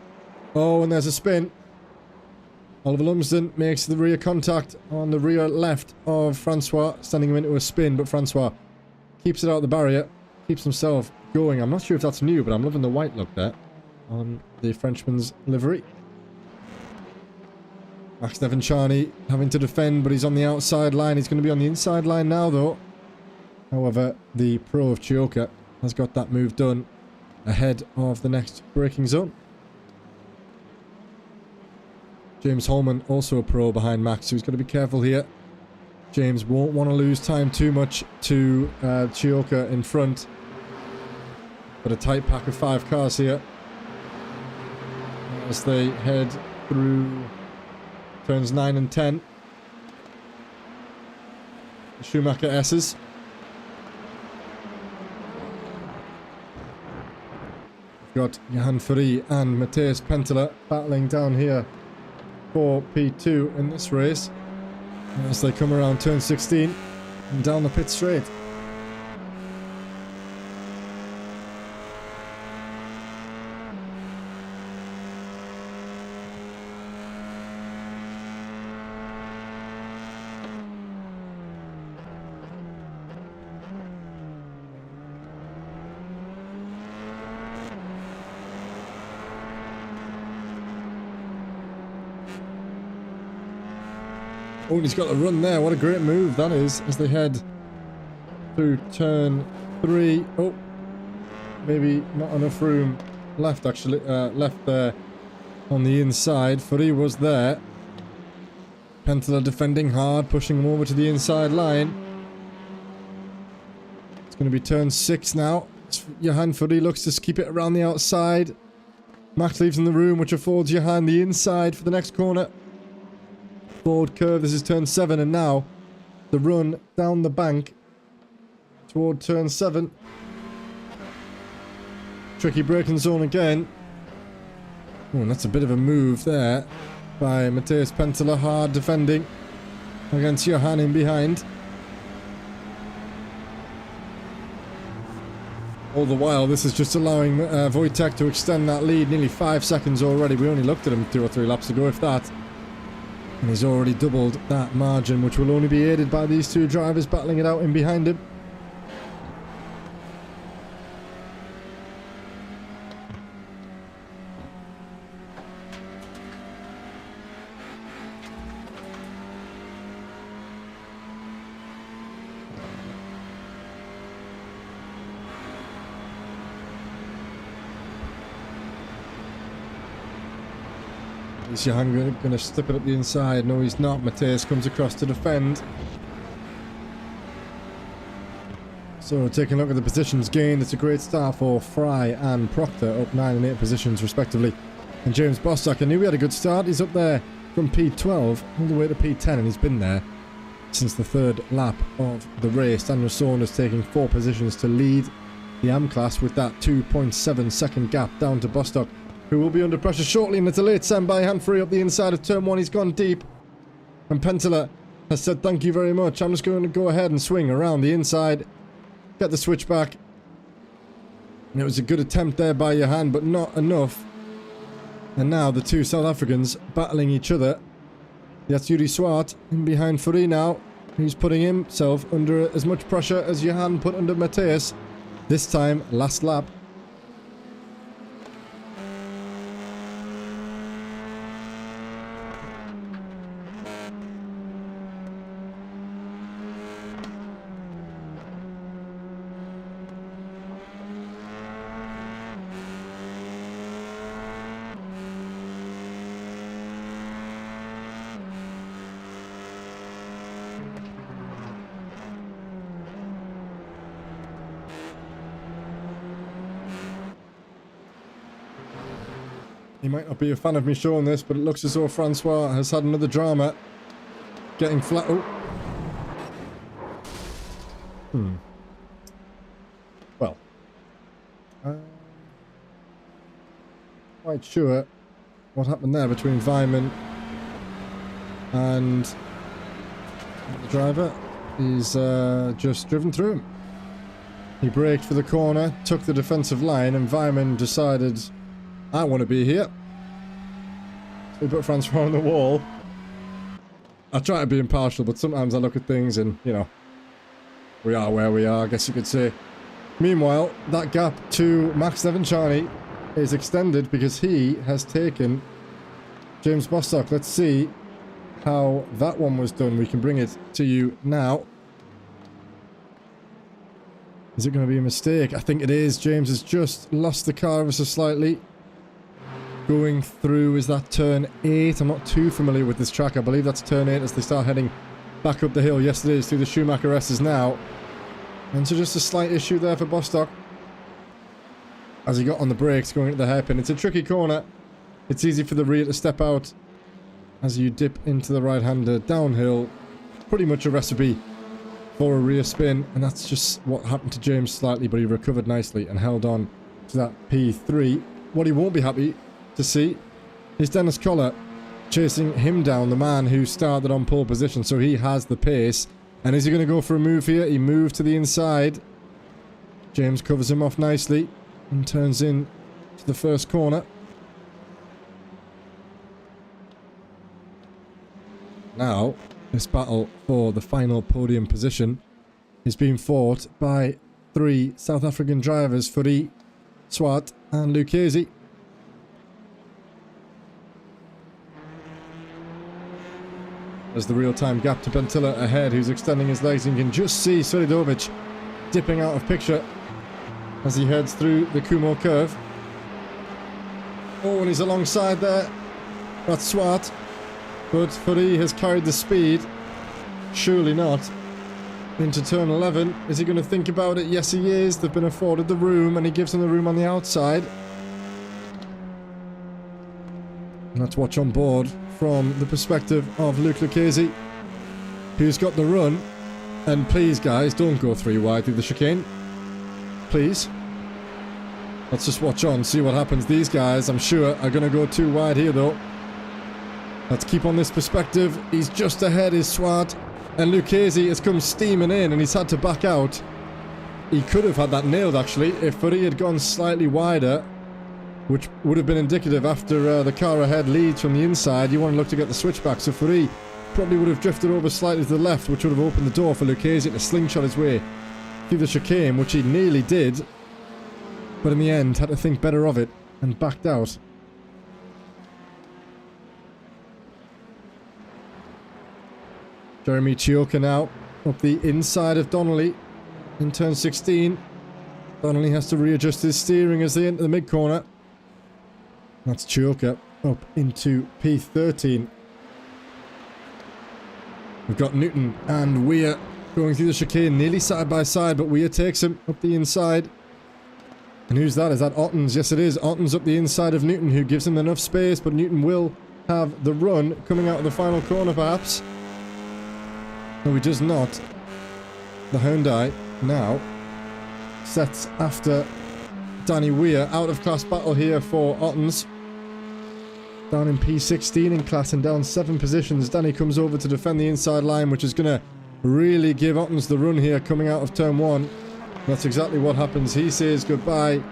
Oh, and there's a spin. Oliver Lumsden makes the rear contact on the rear left of Francois, sending him into a spin, but Francois keeps it out of the barrier, keeps himself going. I'm not sure if that's new, but I'm loving the white look there on the Frenchman's livery. Max Devanchani having to defend, but he's on the outside line. He's going to be on the inside line now, though. However, the pro of Chioka has got that move done ahead of the next braking zone. James Holman, also a pro behind Max, so he's got to be careful here. James won't want to lose time too much to Chioka in front. But a tight pack of 5 cars here as they head through turns 9 and 10. The Schumacher S's. We've got Johan Furi and Matthias Penteler battling down here for P2 in this race as they come around turn 16 and down the pit straight. Oh, and he's got a run there. What a great move that is as they head through turn 3. Oh, maybe not enough room left, actually. Left there on the inside. Furi was there. Penteler defending hard, pushing him over to the inside line. It's going to be turn 6 now. Johan Furi looks to keep it around the outside. Max leaves in the room, which affords Johan the inside for the next corner. Forward curve, this is turn 7, and now the run down the bank toward turn 7. Tricky braking zone again. Oh, and that's a bit of a move there by Matthias Penteler, hard defending against Johan in behind. All the while, this is just allowing Wojtek to extend that lead nearly 5 seconds already. We only looked at him 2 or 3 laps ago, if that. And he's already doubled that margin, which will only be aided by these two drivers battling it out in behind him. Is Johan going to slip it up the inside? No, he's not. Matthias comes across to defend. So, taking a look at the positions gained, it's a great start for Fry and Proctor, up 9 and 8 positions respectively. And James Bostock, I knew he had a good start. He's up there from P12 all the way to P10, and he's been there since the third lap of the race. Daniel Saunders taking 4 positions to lead the AM class with that 2.7 second gap down to Bostock, who will be under pressure shortly, and it's a late send by Hanfrey up the inside of turn 1. He's gone deep, and Pentela has said thank you very much. I'm just going to go ahead and swing around the inside, get the switch back. And it was a good attempt there by Johan, but not enough. And now the two South Africans battling each other. That's Yuri Swart in behind Furi now. He's putting himself under as much pressure as Johan put under Matthias. This time, last lap. He might not be a fan of me showing this, but it looks as though Francois has had another drama. Getting flat. Oh. Well. Quite sure what happened there between Vyman and the driver. He's just driven through him. He braked for the corner, took the defensive line, and Vyman decided, I want to be here. So he put Francois on the wall. I try to be impartial, but sometimes I look at things and, you know, we are where we are, I guess you could say. Meanwhile, that gap to Max Nevinciani is extended because he has taken James Bostock. Let's see how that one was done. We can bring it to you now. Is it going to be a mistake? I think it is. James has just lost the car ever so slightly. Going through, is that turn 8? I'm not too familiar with this track. I believe that's turn 8 as they start heading back up the hill. Yes, it is, through the Schumacher S's now. And so just a slight issue there for Bostock as he got on the brakes going into the hairpin. It's a tricky corner. It's easy for the rear to step out as you dip into the right-hander downhill. Pretty much a recipe for a rear spin, and that's just what happened to James slightly, but he recovered nicely and held on to that P3. What he won't be happy to see is Dennis Collar chasing him down, the man who started on pole position, so he has the pace. And is he going to go for a move here? He moved to the inside. James covers him off nicely and turns in to the first corner. Now, this battle for the final podium position is being fought by 3 South African drivers, Furi, Swart and Lucchesi. There's the real-time gap to Pentilla ahead, who's extending his legs, and you can just see Solidovic dipping out of picture as he heads through the Kumo curve. Oh, and he's alongside there. That's Swart. But Furi has carried the speed. Surely not. Into turn 11. Is he going to think about it? Yes, he is. They've been afforded the room, and he gives them the room on the outside. And let's watch on board from the perspective of Luke Lucchesi, who's got the run. And please, guys, don't go 3 wide through the chicane. Please. Let's just watch on, see what happens. These guys, I'm sure, are going to go 2 wide here, though. Let's keep on this perspective. He's just ahead, is Swart. And Lucchesi has come steaming in, and he's had to back out. He could have had that nailed, actually, if Furi had gone slightly wider. which would have been indicative after the car ahead leads from the inside. You want to look to get the switchback. So Fourie probably would have drifted over slightly to the left, which would have opened the door for Lucchese to slingshot his way through the chicane, which he nearly did, but in the end had to think better of it and backed out. Jeremy Chioka now up the inside of Donnelly in turn 16. Donnelly has to readjust his steering as they enter the mid-corner. That's Chioka up into P13. We've got Newton and Weir going through the chicane, nearly side by side, but Weir takes him up the inside. And who's that? Is that Ottens? Yes, it is. Ottens up the inside of Newton, who gives him enough space, but Newton will have the run coming out of the final corner, perhaps. No, he does not. The Hyundai now sets after Danny Weir. Out of class battle here for Ottens. Down in P16 in class and down 7 positions. Danny comes over to defend the inside line, which is going to really give Ottens the run here coming out of turn 1. That's exactly what happens. He says goodbye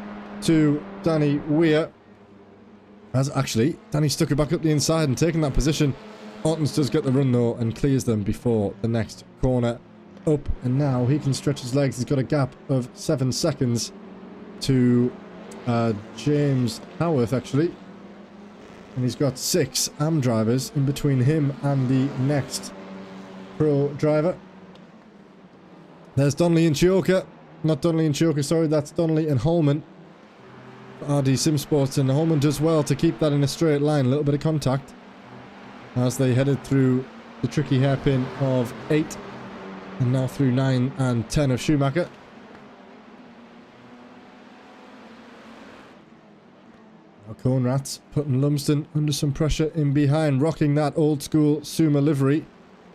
to Danny Weir. As actually, Danny stuck it back up the inside and taken that position. Ottens does get the run though and clears them before the next corner up. And now he can stretch his legs. He's got a gap of 7 seconds to James Howarth actually. And he's got 6 AM drivers in between him and the next pro driver. There's Donnelly and Chioka. Not Donnelly and Chioka, sorry. That's Donnelly and Holman. RD Sim Sports. And Holman does well to keep that in a straight line. A little bit of contact as they headed through the tricky hairpin of 8. And now through 9 and 10 of Schumacher. Coenraads putting Lumsden under some pressure in behind, rocking that old school Suma livery,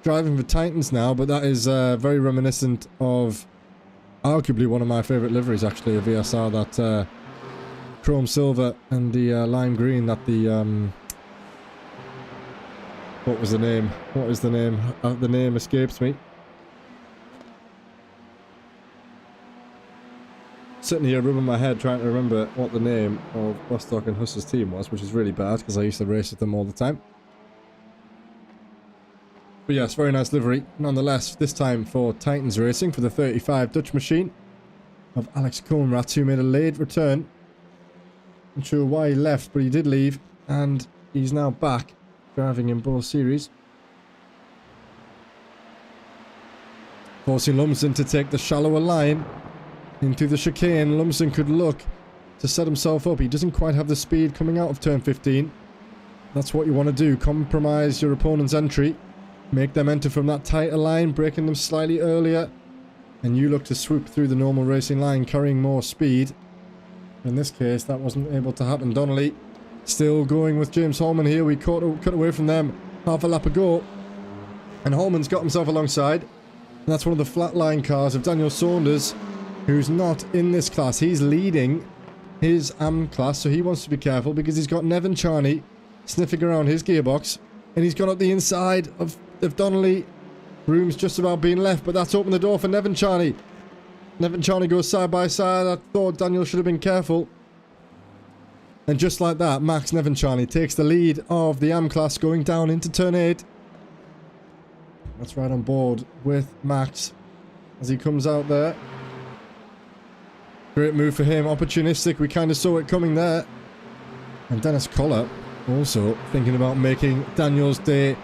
driving for Titans now, but that is very reminiscent of arguably one of my favourite liveries actually, a VSR, that chrome silver and the lime green, that the what was the name? What is the name? The name escapes me. Sitting here rubbing my head trying to remember what the name of Bostock and Huss's team was, which is really bad because I used to race with them all the time. But yes, very nice livery nonetheless, this time for Titans Racing for the 35 Dutch machine of Alex Coenraads, who made a late return. Not sure why he left, but he did leave and he's now back driving in both series. Forcing Lumsden to take the shallower line into the chicane. Lumsden could look to set himself up. He doesn't quite have the speed coming out of turn 15. That's what you want to do. Compromise your opponent's entry. Make them enter from that tighter line, breaking them slightly earlier. And you look to swoop through the normal racing line, carrying more speed. In this case, that wasn't able to happen. Donnelly still going with James Holman here. We cut away from them half a lap ago. And Holman's got himself alongside. And that's one of the flatline cars of Daniel Saunders, who's not in this class. He's leading his AM class, so he wants to be careful because he's got Nevin Charney sniffing around his gearbox, and he's gone up the inside of Donnelly. Room's just about being left, but that's opened the door for Nevin Charney. Nevin Charney goes side by side. I thought Daniel should have been careful. And just like that, Max Nevin Charney takes the lead of the AM class going down into turn 8. That's right on board with Max as he comes out there. Great move for him, opportunistic, we kind of saw it coming there. And Dennis Collar also thinking about making Daniel's day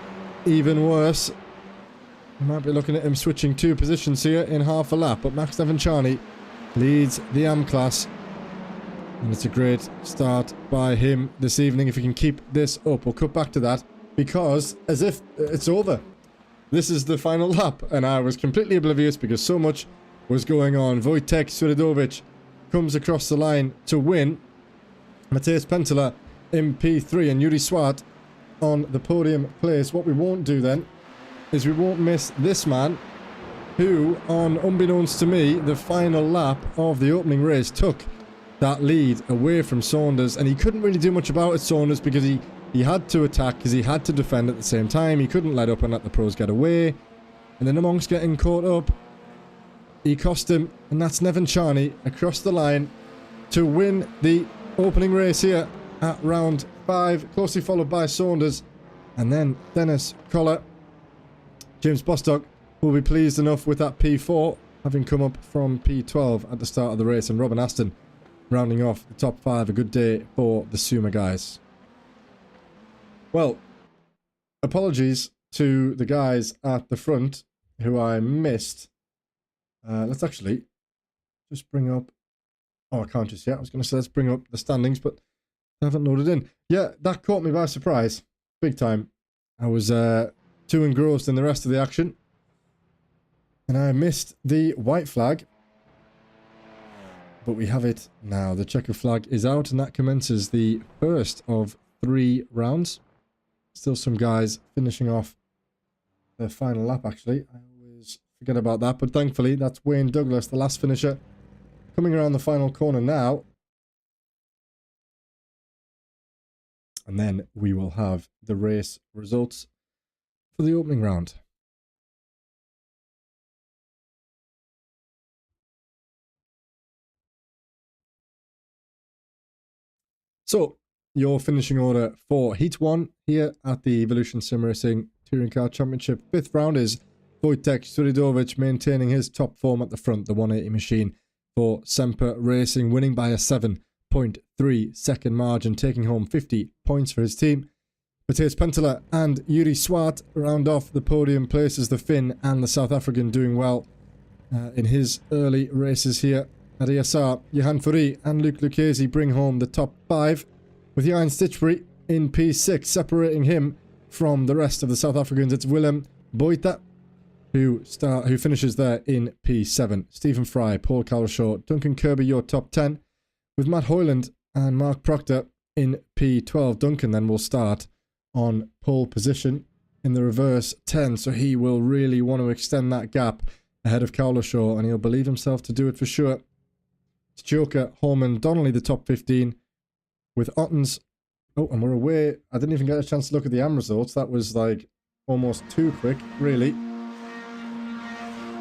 even worse. We might be looking at him switching 2 positions here in half a lap, but Max Nevin Charney leads the AM class. And it's a great start by him this evening. If he can keep this up, we'll cut back to that, because as if it's over. This is the final lap, and I was completely oblivious because so much was going on. Wojtek Swiatovic comes across the line to win. Mateusz Penteler in P3 and Yuri Swart on the podium place. What we won't do then is we won't miss this man who, on unbeknownst to me, the final lap of the opening race took that lead away from Saunders, and he couldn't really do much about it, Saunders, because he had to attack, because he had to defend at the same time. He couldn't let up and let the pros get away, and then amongst getting caught up, he cost him, and that's Nevin Charney across the line to win the opening race here at round 5, closely followed by Saunders, and then Dennis Collar. James Bostock will be pleased enough with that P4, having come up from P12 at the start of the race, and Robin Aston rounding off the top 5. A good day for the Suma guys. Well, apologies to the guys at the front who I missed. Let's actually just bring up... Oh, I can't just yet. I was going to say let's bring up the standings, but I haven't loaded in. Yeah, that caught me by surprise. Big time. I was too engrossed in the rest of the action, and I missed the white flag. But we have it now. The checker flag is out, and that commences the first of 3 rounds. Still some guys finishing off their final lap, actually. I always forget about that, but thankfully that's Wayne Douglas, the last finisher, coming around the final corner now. And then we will have the race results for the opening round. So, your finishing order for Heat 1 here at the Evolution Sim Racing Touring Car Championship. 5th round is Wojtek Suridovic maintaining his top form at the front, the 180 machine for Semper Racing, winning by a 7.3 second margin, taking home 50 points for his team. Matthias Penteler and Yuri Swart round off the podium places, the Finn and the South African doing well in his early races here at ESR. Johan Fourie and Luc Lucchesi bring home the top 5, with Jan Stitchbury in P6, separating him from the rest of the South Africans. It's Willem Boita who finishes there in P7. Stephen Fry, Paul Cowlishaw, Duncan Kirby, your top 10, with Matt Hoyland and Mark Proctor in P12. Duncan then will start on pole position in the reverse 10, so he will really want to extend that gap ahead of Cowlishaw, and he'll believe himself to do it for sure. Tsuchioka, Holman, Donnelly the top 15, with Ottens. Oh, and we're away. I didn't even get a chance to look at the AM results. That was like almost too quick, really.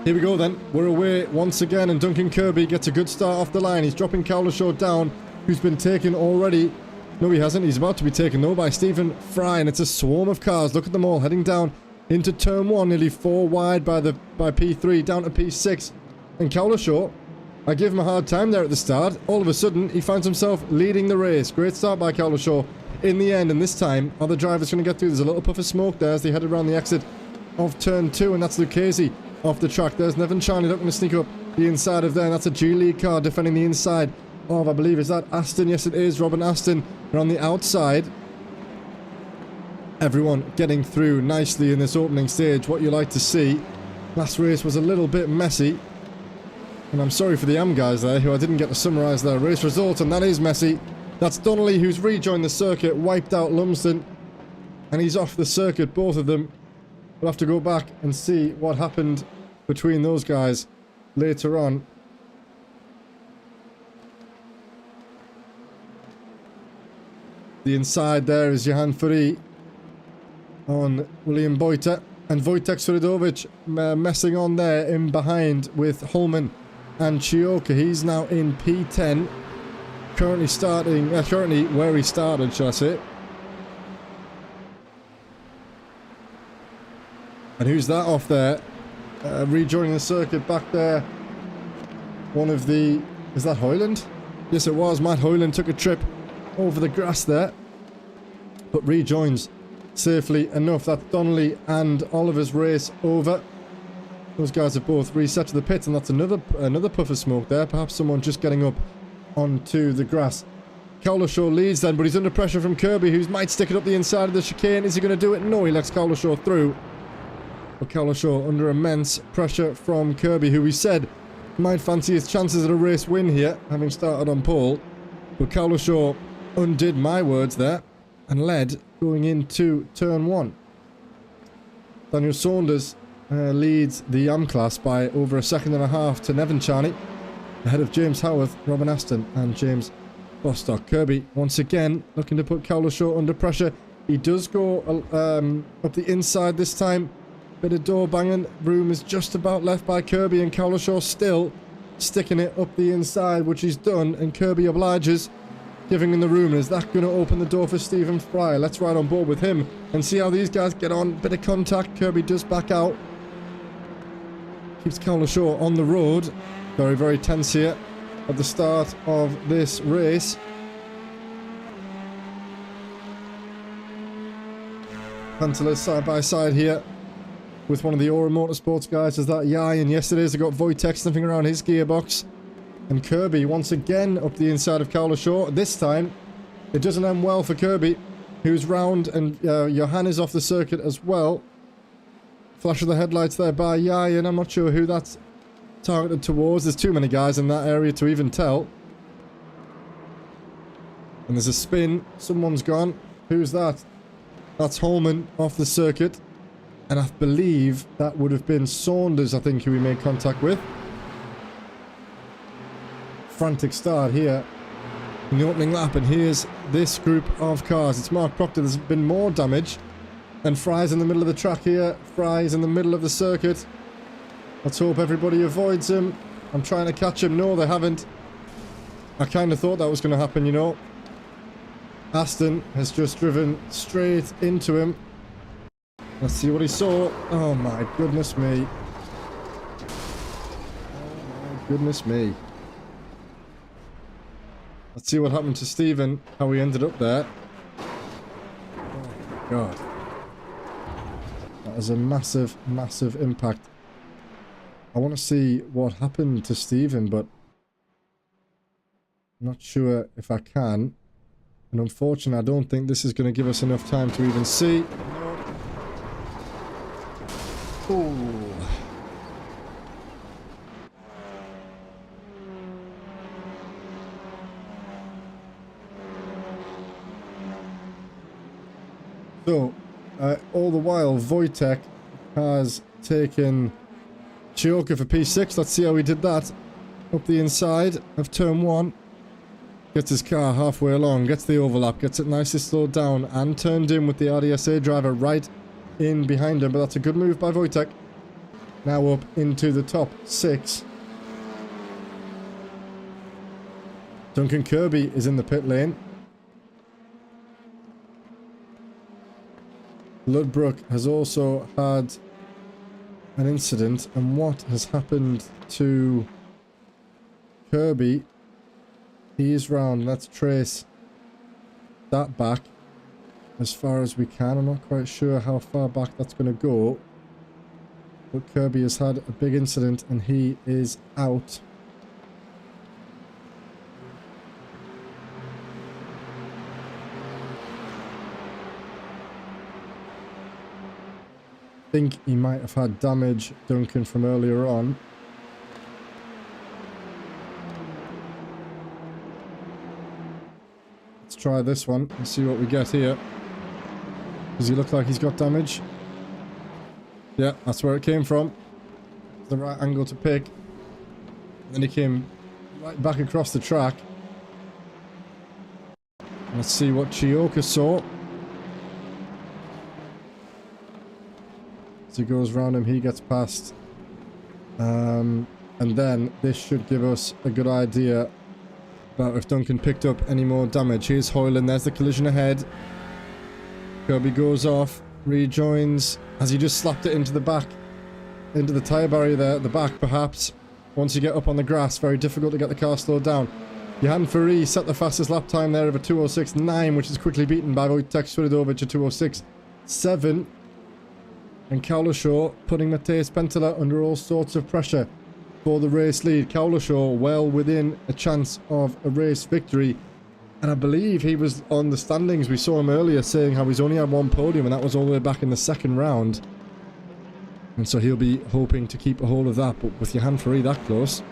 Here we go then. We're away once again, and Duncan Kirby gets a good start off the line. He's dropping Cowlishaw down, who's been taken already. No, he hasn't. He's about to be taken, though, by Stephen Fry, and it's a swarm of cars. Look at them all heading down into turn 1, nearly 4 wide by P3, down to P6. And Cowlishaw, I give him a hard time there at the start. All of a sudden, he finds himself leading the race. Great start by Cowlishaw in the end, and this time, are the drivers going to get through? There's a little puff of smoke there as they head around the exit of turn 2, and that's Lucchesi off the track. There's Nevin Charney looking to sneak up the inside of there, and that's a G-League car defending the inside of, I believe, is that Aston? Yes, it is. Robin Aston on the outside. Everyone getting through nicely in this opening stage. What you like to see. Last race was a little bit messy, and I'm sorry for the AM guys there who I didn't get to summarise their race results, and that is messy. That's Donnelly, who's rejoined the circuit, wiped out Lumsden, and he's off the circuit, both of them. We'll have to go back and see what happened between those guys later on. The inside there is Johan Fourie on William Boita, and Wojtek Suridovic messing on there in behind with Holman and Tsuchioka. He's now in P10, currently where he started, shall I say. And who's that off there? Rejoining the circuit back there. One of the... Is that Hoyland? Yes, it was. Matt Hoyland took a trip over the grass there, but rejoins safely enough. That's Donnelly and Oliver's race over. Those guys have both reset to the pits, and that's another puff of smoke there. Perhaps someone just getting up onto the grass. Cowlishaw leads then, but he's under pressure from Kirby, who might stick it up the inside of the chicane. Is he going to do it? No, he lets Cowlishaw through. But Cowlishaw under immense pressure from Kirby, who we said might fancy his chances at a race win here, having started on pole. But Cowlishaw undid my words there and led going into turn 1. Daniel Saunders leads the AM class by over 1.5 seconds to Nevin Charney, ahead of James Howarth, Robin Aston and James Bostock. Kirby once again looking to put Cowlishaw under pressure. He does go up the inside this time. Bit of door banging. Room is just about left by Kirby, and Cowlishaw still sticking it up the inside, which he's done, and Kirby obliges giving him the room. Is that going to open the door for Stephen Fry? Let's ride on board with him and see how these guys get on. Bit of contact. Kirby does back out. Keeps Cowlishaw on the road. Very, very tense here at the start of this race. Pantelis side by side here with one of the Aura Motorsports guys. Is that Yai? And yesterday's they got Wojtek sniffing around his gearbox. And Kirby once again up the inside of Cowlishaw. This time it doesn't end well for Kirby, who's round, and Johan is off the circuit as well. Flash of the headlights there by Yai, and I'm not sure who that's targeted towards. There's too many guys in that area to even tell. And there's a spin. Someone's gone. Who's that? That's Holman off the circuit. And I believe that would have been Saunders, I think, who we made contact with. Frantic start here in the opening lap. And here's this group of cars. It's Mark Proctor. There's been more damage. And Fry's in the middle of the track here. Fry's in the middle of the circuit. Let's hope everybody avoids him. I'm trying to catch him. No, they haven't. I kind of thought that was going to happen, you know. Aston has just driven straight into him. Let's see what he saw. Oh my goodness me. Oh my goodness me. Let's see what happened to Stephen, how he ended up there. Oh my god. That is a massive, massive impact. I want to see what happened to Stephen, but I'm not sure if I can. And unfortunately, I don't think this is going to give us enough time to even see. Oh. So, all the while, Wojtek has taken Chioka for P6. Let's see how he did that. Up the inside of turn 1. Gets his car halfway along, gets the overlap, gets it nicely slowed down and turned in with the RDSA driver right in behind him. But that's a good move by Wojtek. Now up into the top 6. Duncan Kirby is in the pit lane. Ludbrook has also had an incident. And what has happened to Kirby? He is round. Let's trace that back as far as we can. I'm not quite sure how far back that's going to go. But Kirby has had a big incident and he is out. I think he might have had damage, Duncan, from earlier on. Try this one and see what we get here. Does he look like he's got damage? Yeah, that's where it came from. The right angle to pick. Then he came right back across the track. Let's see what Chioka saw. As he goes round him, he gets past. And then this should give us a good idea about if Duncan picked up any more damage. Here's Hoyland, there's the collision ahead. Kirby goes off, rejoins. Has he just slapped it into the back? Into the tyre barrier there at the back, perhaps. Once you get up on the grass, very difficult to get the car slowed down. Johan Ferry set the fastest lap time there of a 2:06.9, which is quickly beaten by Wojtek Swidovic at 2:06.7. And Cowlishaw putting Matej Penteler under all sorts of pressure for the race lead. Cowlishaw well within a chance of a race victory. And I believe he was on the standings. We saw him earlier saying how he's only had one podium, and that was all the way back in the second round. And so he'll be hoping to keep a hold of that. But with Johan Ferry that close,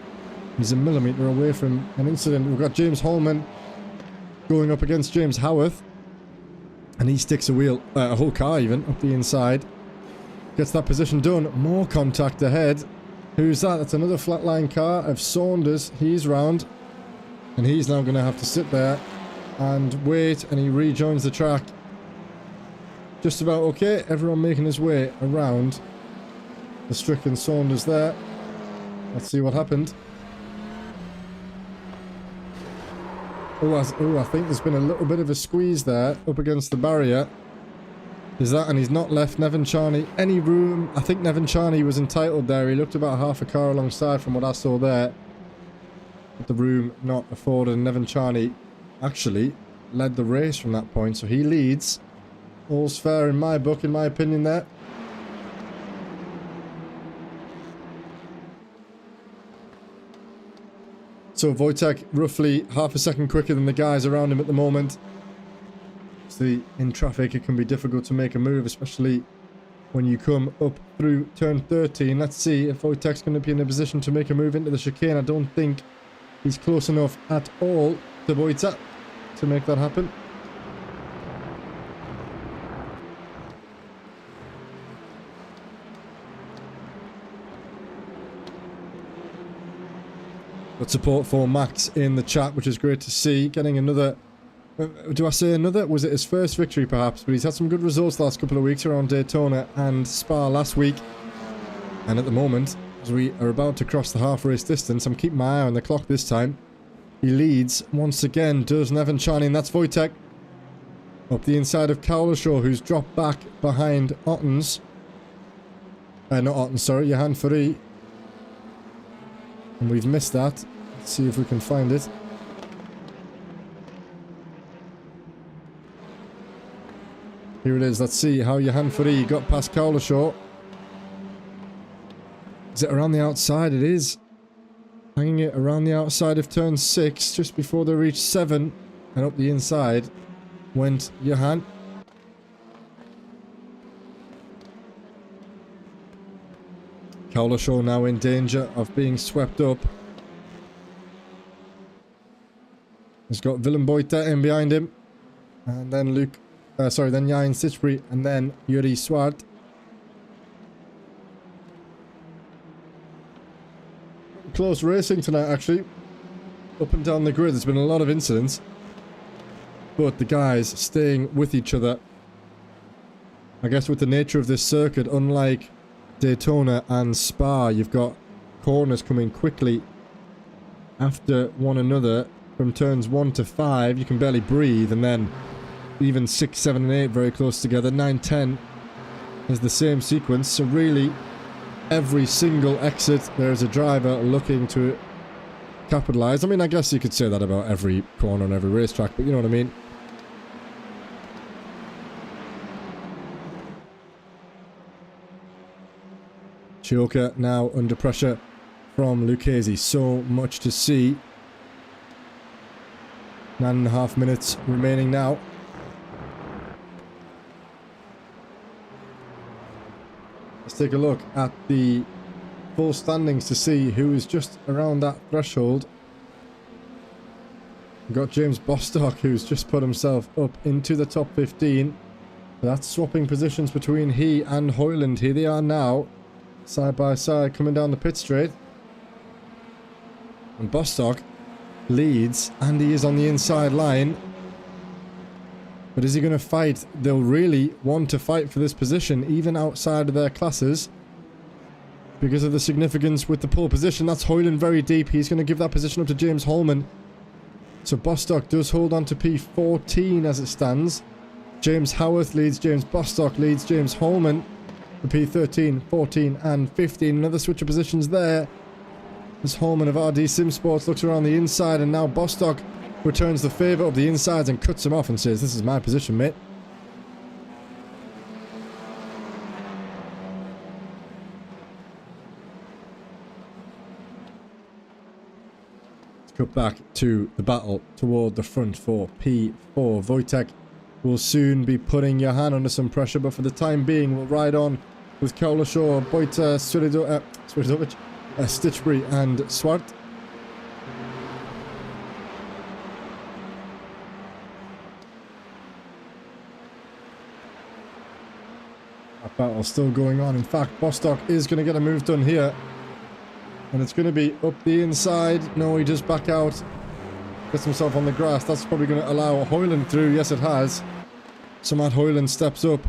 he's a millimetre away from an incident. We've got James Holman going up against James Howarth. And he sticks a wheel, a whole car even, up the inside. Gets that position done. More contact ahead. Who's that? That's another flatline car of Saunders. He's round. And he's now going to have to sit there and wait. And he rejoins the track. Just about okay. Everyone making his way around the stricken Saunders there. Let's see what happened. I think there's been a little bit of a squeeze there up against the barrier. Is that, and he's not left Nevin Charney any room. I think Nevin Charney was entitled there. He looked about half a car alongside from what I saw there. But the room not afforded. And Nevin Charney actually led the race from that point. So he leads. All's fair in my book, in my opinion there. So Wojtek roughly half a second quicker than the guys around him at the moment. See, in traffic it can be difficult to make a move, especially when you come up through turn 13. Let's see if Wojtek's going to be in a position to make a move into the chicane. I don't think he's close enough at all to Wojtek to make that happen. Got support for Max in the chat, which is great to see. Getting another... do I say another? Was it his first victory perhaps? But he's had some good results the last couple of weeks around Daytona and Spa last week. And at the moment, as we are about to cross the half race distance, I'm keeping my eye on the clock this time. He leads once again, does Nevin Charney, and that's Wojtek. Up the inside of Cowlishaw, who's dropped back behind Ottens. Not Ottens, sorry, Johan Furey. And we've missed that. Let's see if we can find it. Here it is. Let's see how Johan Furey got past Cowlishaw. Is it around the outside? It is. Hanging it around the outside of turn 6, just before they reach 7. And up the inside went Johan. Cowlishaw now in danger of being swept up. He's got Willem Boyta in behind him. And then then Jan Stitchbury, and then Yuri Swart. Close racing tonight, actually. Up and down the grid, there's been a lot of incidents. But the guys staying with each other. I guess with the nature of this circuit, unlike Daytona and Spa, you've got corners coming quickly after one another. From turns 1 to 5, you can barely breathe, and then even 6, 7, and 8 very close together. 9, 10 is the same sequence. So really, every single exit, there's a driver looking to capitalize. I mean, I guess you could say that about every corner on every racetrack, but you know what I mean. Chioka now under pressure from Lucchesi. So much to see. 9.5 minutes remaining now. Let's take a look at the full standings to see who is just around that threshold. We've got James Bostock, who's just put himself up into the top 15. That's swapping positions between he and Hoyland. Here they are now, side by side, coming down the pit straight. And Bostock leads, and he is on the inside line. But is he going to fight? They'll really want to fight for this position, even outside of their classes, because of the significance with the pole position. That's Hoyland very deep. He's going to give that position up to James Holman. So Bostock does hold on to P14 as it stands. James Howarth leads, James Bostock leads, James Holman for P13, 14 and 15. Another switch of positions there. As Holman of RD Sim Sports looks around the inside, and now Bostock returns the favour of the insides and cuts him off and says, "This is my position, mate." Let's cut back to the battle toward the front for P4. Wojtek will soon be putting Johan under some pressure, but for the time being, we'll ride on with Cowlishaw, Boyta, Sviridovic, Stitchbury and Swart. That battle still going on. In fact, Bostock is going to get a move done here. And it's going to be up the inside. No, he does back out. Gets himself on the grass. That's probably going to allow Hoyland through. Yes, it has. So Matt Hoyland steps up.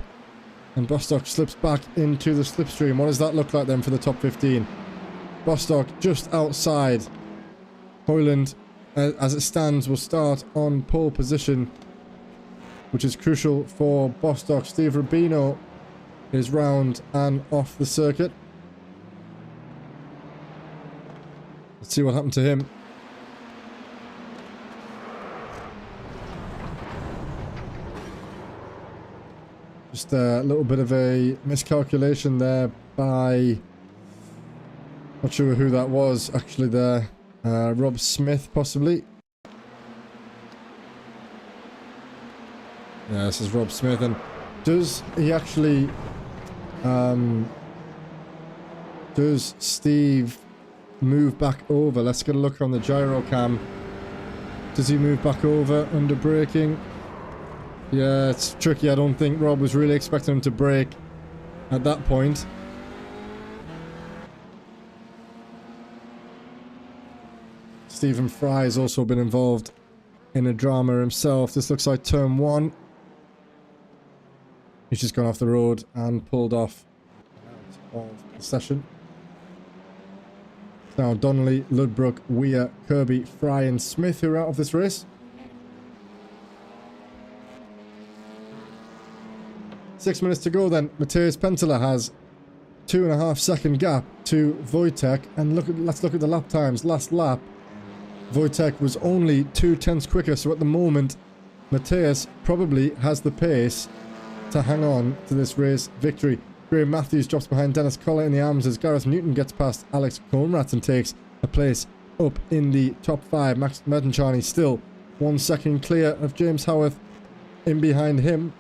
And Bostock slips back into the slipstream. What does that look like then for the top 15? Bostock just outside. Hoyland as it stands, will start on pole position, which is crucial for Bostock. Steve Rubino is round and off the circuit. Let's see what happened to him. Just a little bit of a miscalculation there by... Not sure who that was actually there. Rob Smith, possibly. Yeah, this is Rob Smith. And does he actually... does Steve move back over? Let's get a look on the gyro cam. Does he move back over under braking? Yeah, it's tricky. I don't think Rob was really expecting him to brake at that point. Stephen Fry has also been involved in a drama himself. This looks like turn 1. He's just gone off the road and pulled off out of the session. Now Donnelly, Ludbrook, Weir, Kirby, Fry and Smith who are out of this race. 6 minutes to go then. Mateusz Penteler has 2.5 second gap to Wojtek. And let's look at the lap times. Last lap, Wojtek was only 0.2 quicker, so at the moment Mateusz probably has the pace to hang on to this race victory. Graham Matthews drops behind Dennis Collar in the arms as Gareth Newton gets past Alex Conrad and takes a place up in the top 5. Max Mertenchani still 1 second clear of James Howarth in behind him.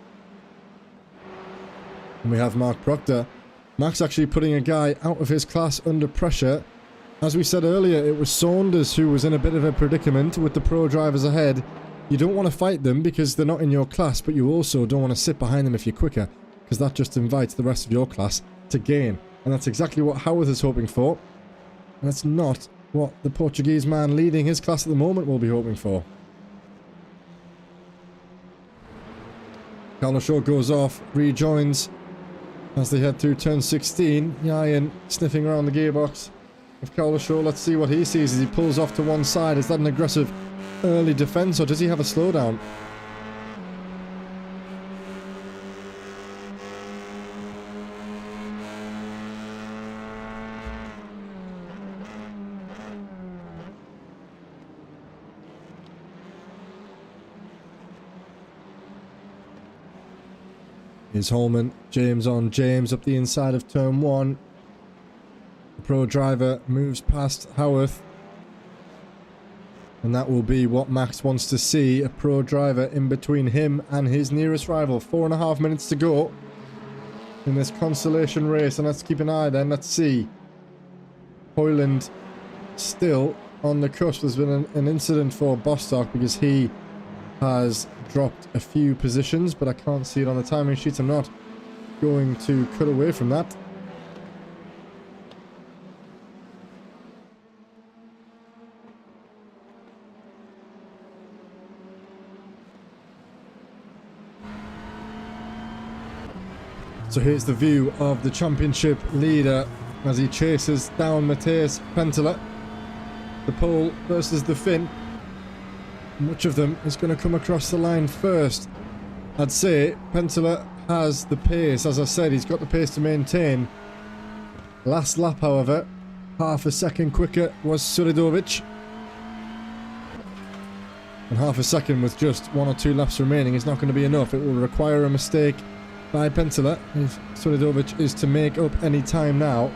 And we have Mark Proctor. Max actually putting a guy out of his class under pressure. As we said earlier, it was Saunders who was in a bit of a predicament with the pro drivers ahead. You don't want to fight them because they're not in your class, but you also don't want to sit behind them if you're quicker, because that just invites the rest of your class to gain. And that's exactly what Howarth is hoping for. And that's not what the Portuguese man leading his class at the moment will be hoping for. Carlos Shaw goes off, rejoins as they head through turn 16. Yayan sniffing around the gearbox of Carlos Shaw. Let's see what he sees as he pulls off to one side. Is that an aggressive early defense, or does he have a slowdown? Here's Holman. James on James up the inside of turn 1. The pro driver moves past Howarth. And that will be what Max wants to see. A pro driver in between him and his nearest rival. 4.5 minutes to go in this consolation race. And let's keep an eye then. Let's see. Hoyland still on the cusp. There's been an incident for Bostock because he has dropped a few positions, but I can't see it on the timing sheets. I'm not going to cut away from that. So here's the view of the championship leader as he chases down Mateusz Penteler. The pole versus the Finn. Much of them is going to come across the line first. I'd say Penteler has the pace. As I said, he's got the pace to maintain. Last lap, however, 0.5 second quicker was Suridovic. And 0.5 second with just 1 or 2 laps remaining is not going to be enough. It will require a mistake by Penteler if Suridovic is to make up any time now.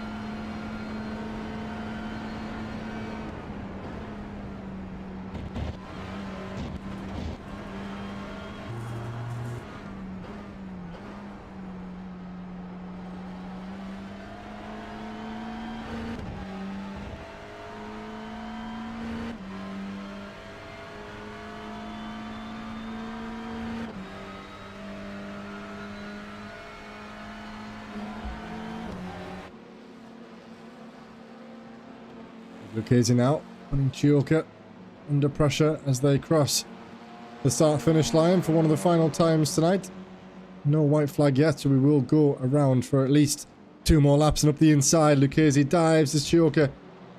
Lucchese now, putting Chioka under pressure as they cross the start-finish line for one of the final times tonight. No white flag yet, so we will go around for at least 2 more laps and up the inside. Lucchese dives as Chioka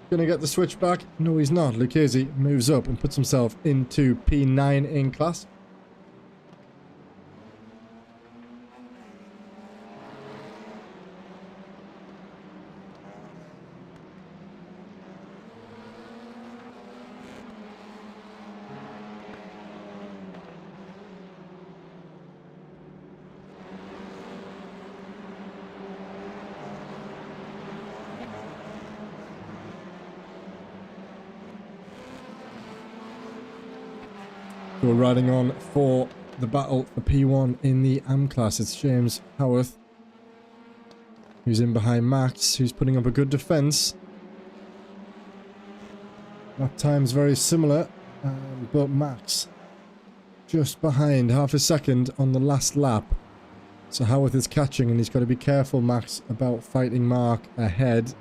going to get the switch back? No, he's not. Lucchese moves up and puts himself into P9 in class. We're riding on for the battle for P1 in the AM class. It's James Howarth, who's in behind Max, who's putting up a good defense. Lap time's very similar, but Max just behind, half a second on the last lap. So Howarth is catching, and he's got to be careful, Max, about fighting Mark ahead.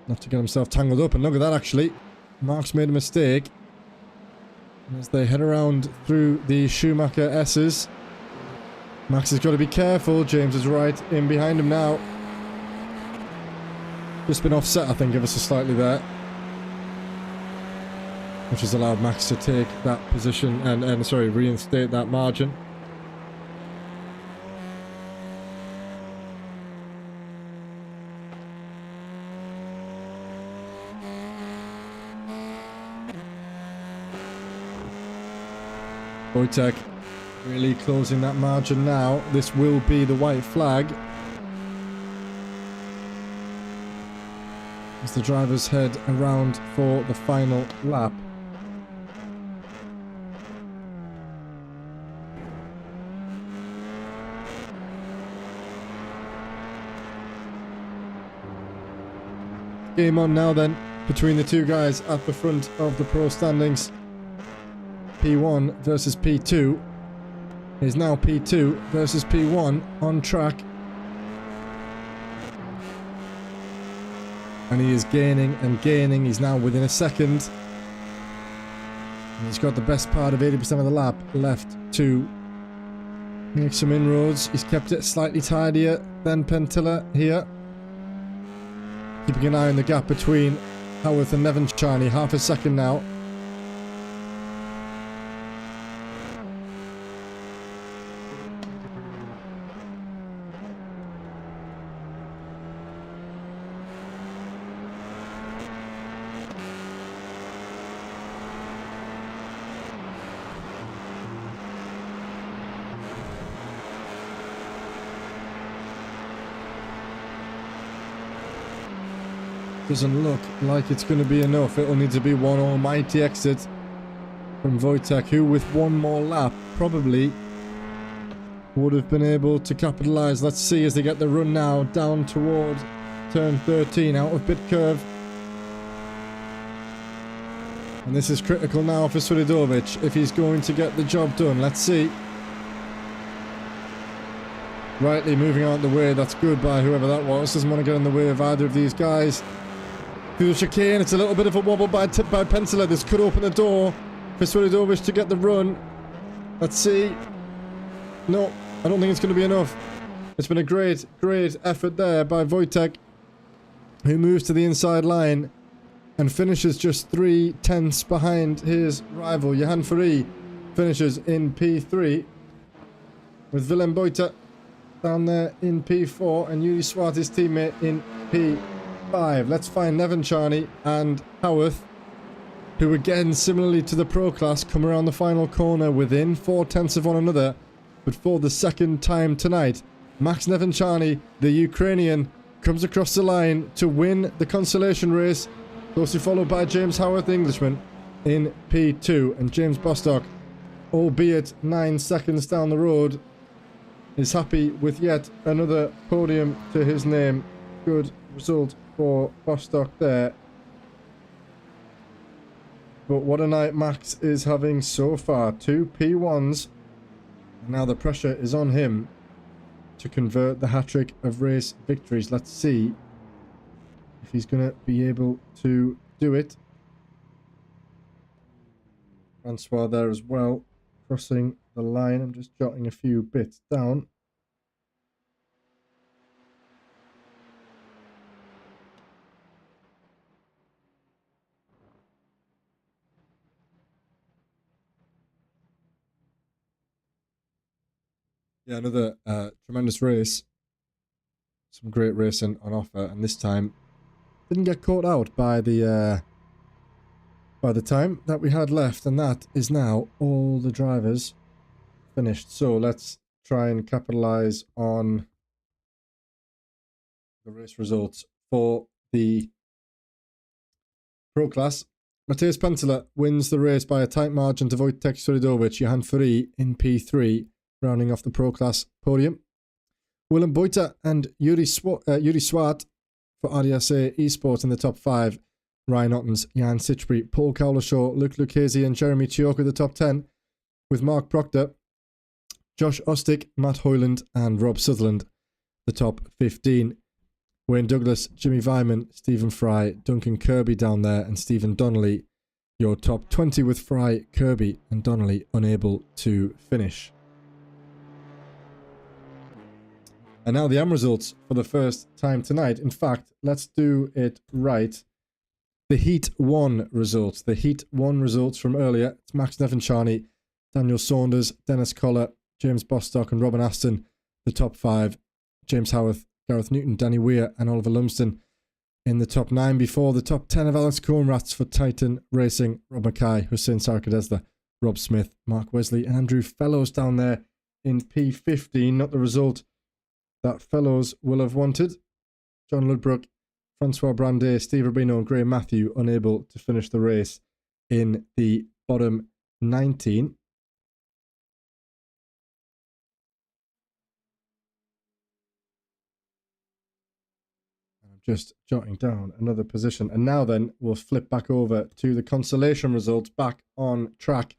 Not to get himself tangled up, and look at that actually. Mark's made a mistake. As they head around through the Schumacher S's, Max has got to be careful. James is right in behind him now. Just been offset, I think, ever so slightly there, which has allowed Max to take that position and sorry, reinstate that margin. Wojtek really closing that margin now. This will be the white flag as the drivers head around for the final lap. Game on now then between the two guys at the front of the pro standings. P1 versus P2 is now P2 versus P1 on track. And he is gaining and gaining. He's now within a second. And he's got the best part of 80% of the lap left to make some inroads. He's kept it slightly tidier than Pentilla here. Keeping an eye on the gap between Howarth and Nevin Charney. Half a second now. Doesn't look like it's going to be enough. It'll need to be one almighty exit from Wojtek, who with one more lap probably would have been able to capitalise. Let's see as they get the run now down towards turn 13 out of bit curve. And this is critical now for Swidovic if he's going to get the job done. Let's see. Rightly moving out the way. That's good by whoever that was. Doesn't want to get in the way of either of these guys. Through the chicane, it's a little bit of a wobble by Pentilla. This could open the door for Swidovic to get the run. Let's see. No, I don't think it's going to be enough. It's been a great effort there by Wojtek, who moves to the inside line and finishes just 3/10 behind his rival. Johan Ferry finishes in P3 with Willem Buiten down there in P4 and Yuri Swart, his teammate, in P5. Let's find Nevin Charney and Howarth, who again, similarly to the pro class, come around the final corner within 4/10 of one another, but for the second time tonight. Max Nevin Charney, the Ukrainian, comes across the line to win the consolation race, closely followed by James Howarth, the Englishman, in P2. And James Bostock, albeit 9 seconds down the road, is happy with yet another podium to his name. Good result for Bostock there. But what a night Max is having so far. 2 P1s. And now the pressure is on him to convert the hat-trick of race victories. Let's see if he's going to be able to do it. Francois there as well, crossing the line. I'm just jotting a few bits down. Yeah, another tremendous race. Some great racing on offer, and this time didn't get caught out by the time that we had left, and that is now all the drivers finished. So let's try and capitalize on the race results for the Pro Class. Mateusz Pentela wins the race by a tight margin to Wojtek Solidovic, Johan Furi in P3, rounding off the Pro Class podium. Willem Boyta and Yuri Swart for RDSA Esports in the top 5. Ryan Ottens, Jan Sitchbury, Paul Cowlishaw, Luke Lucchese and Jeremy Chioka the top 10, with Mark Proctor, Josh Ostick, Matt Hoyland and Rob Sutherland the top 15. Wayne Douglas, Jimmy Vyman, Stephen Fry, Duncan Kirby down there and Stephen Donnelly, your top 20, with Fry, Kirby and Donnelly unable to finish. And now the AM results for the first time tonight. In fact, let's do it right. The Heat 1 results. The Heat 1 results from earlier. It's Max Nevincharny, Daniel Saunders, Dennis Collar, James Bostock and Robin Aston, the top 5. James Howarth, Gareth Newton, Danny Weir and Oliver Lumsden in the top 9, before the top 10 of Alex Coenraads for Titan Racing, Rob Mackay, Hussein Sarakadesla, Rob Smith, Mark Wesley and Andrew Fellows down there in P15. Not the result that Fellows will have wanted. John Ludbrook, Francois Brandet, Steve Rubino and Graham Matthew unable to finish the race in the bottom 19. And I'm just jotting down another position. And now then, we'll flip back over to the consolation results back on track.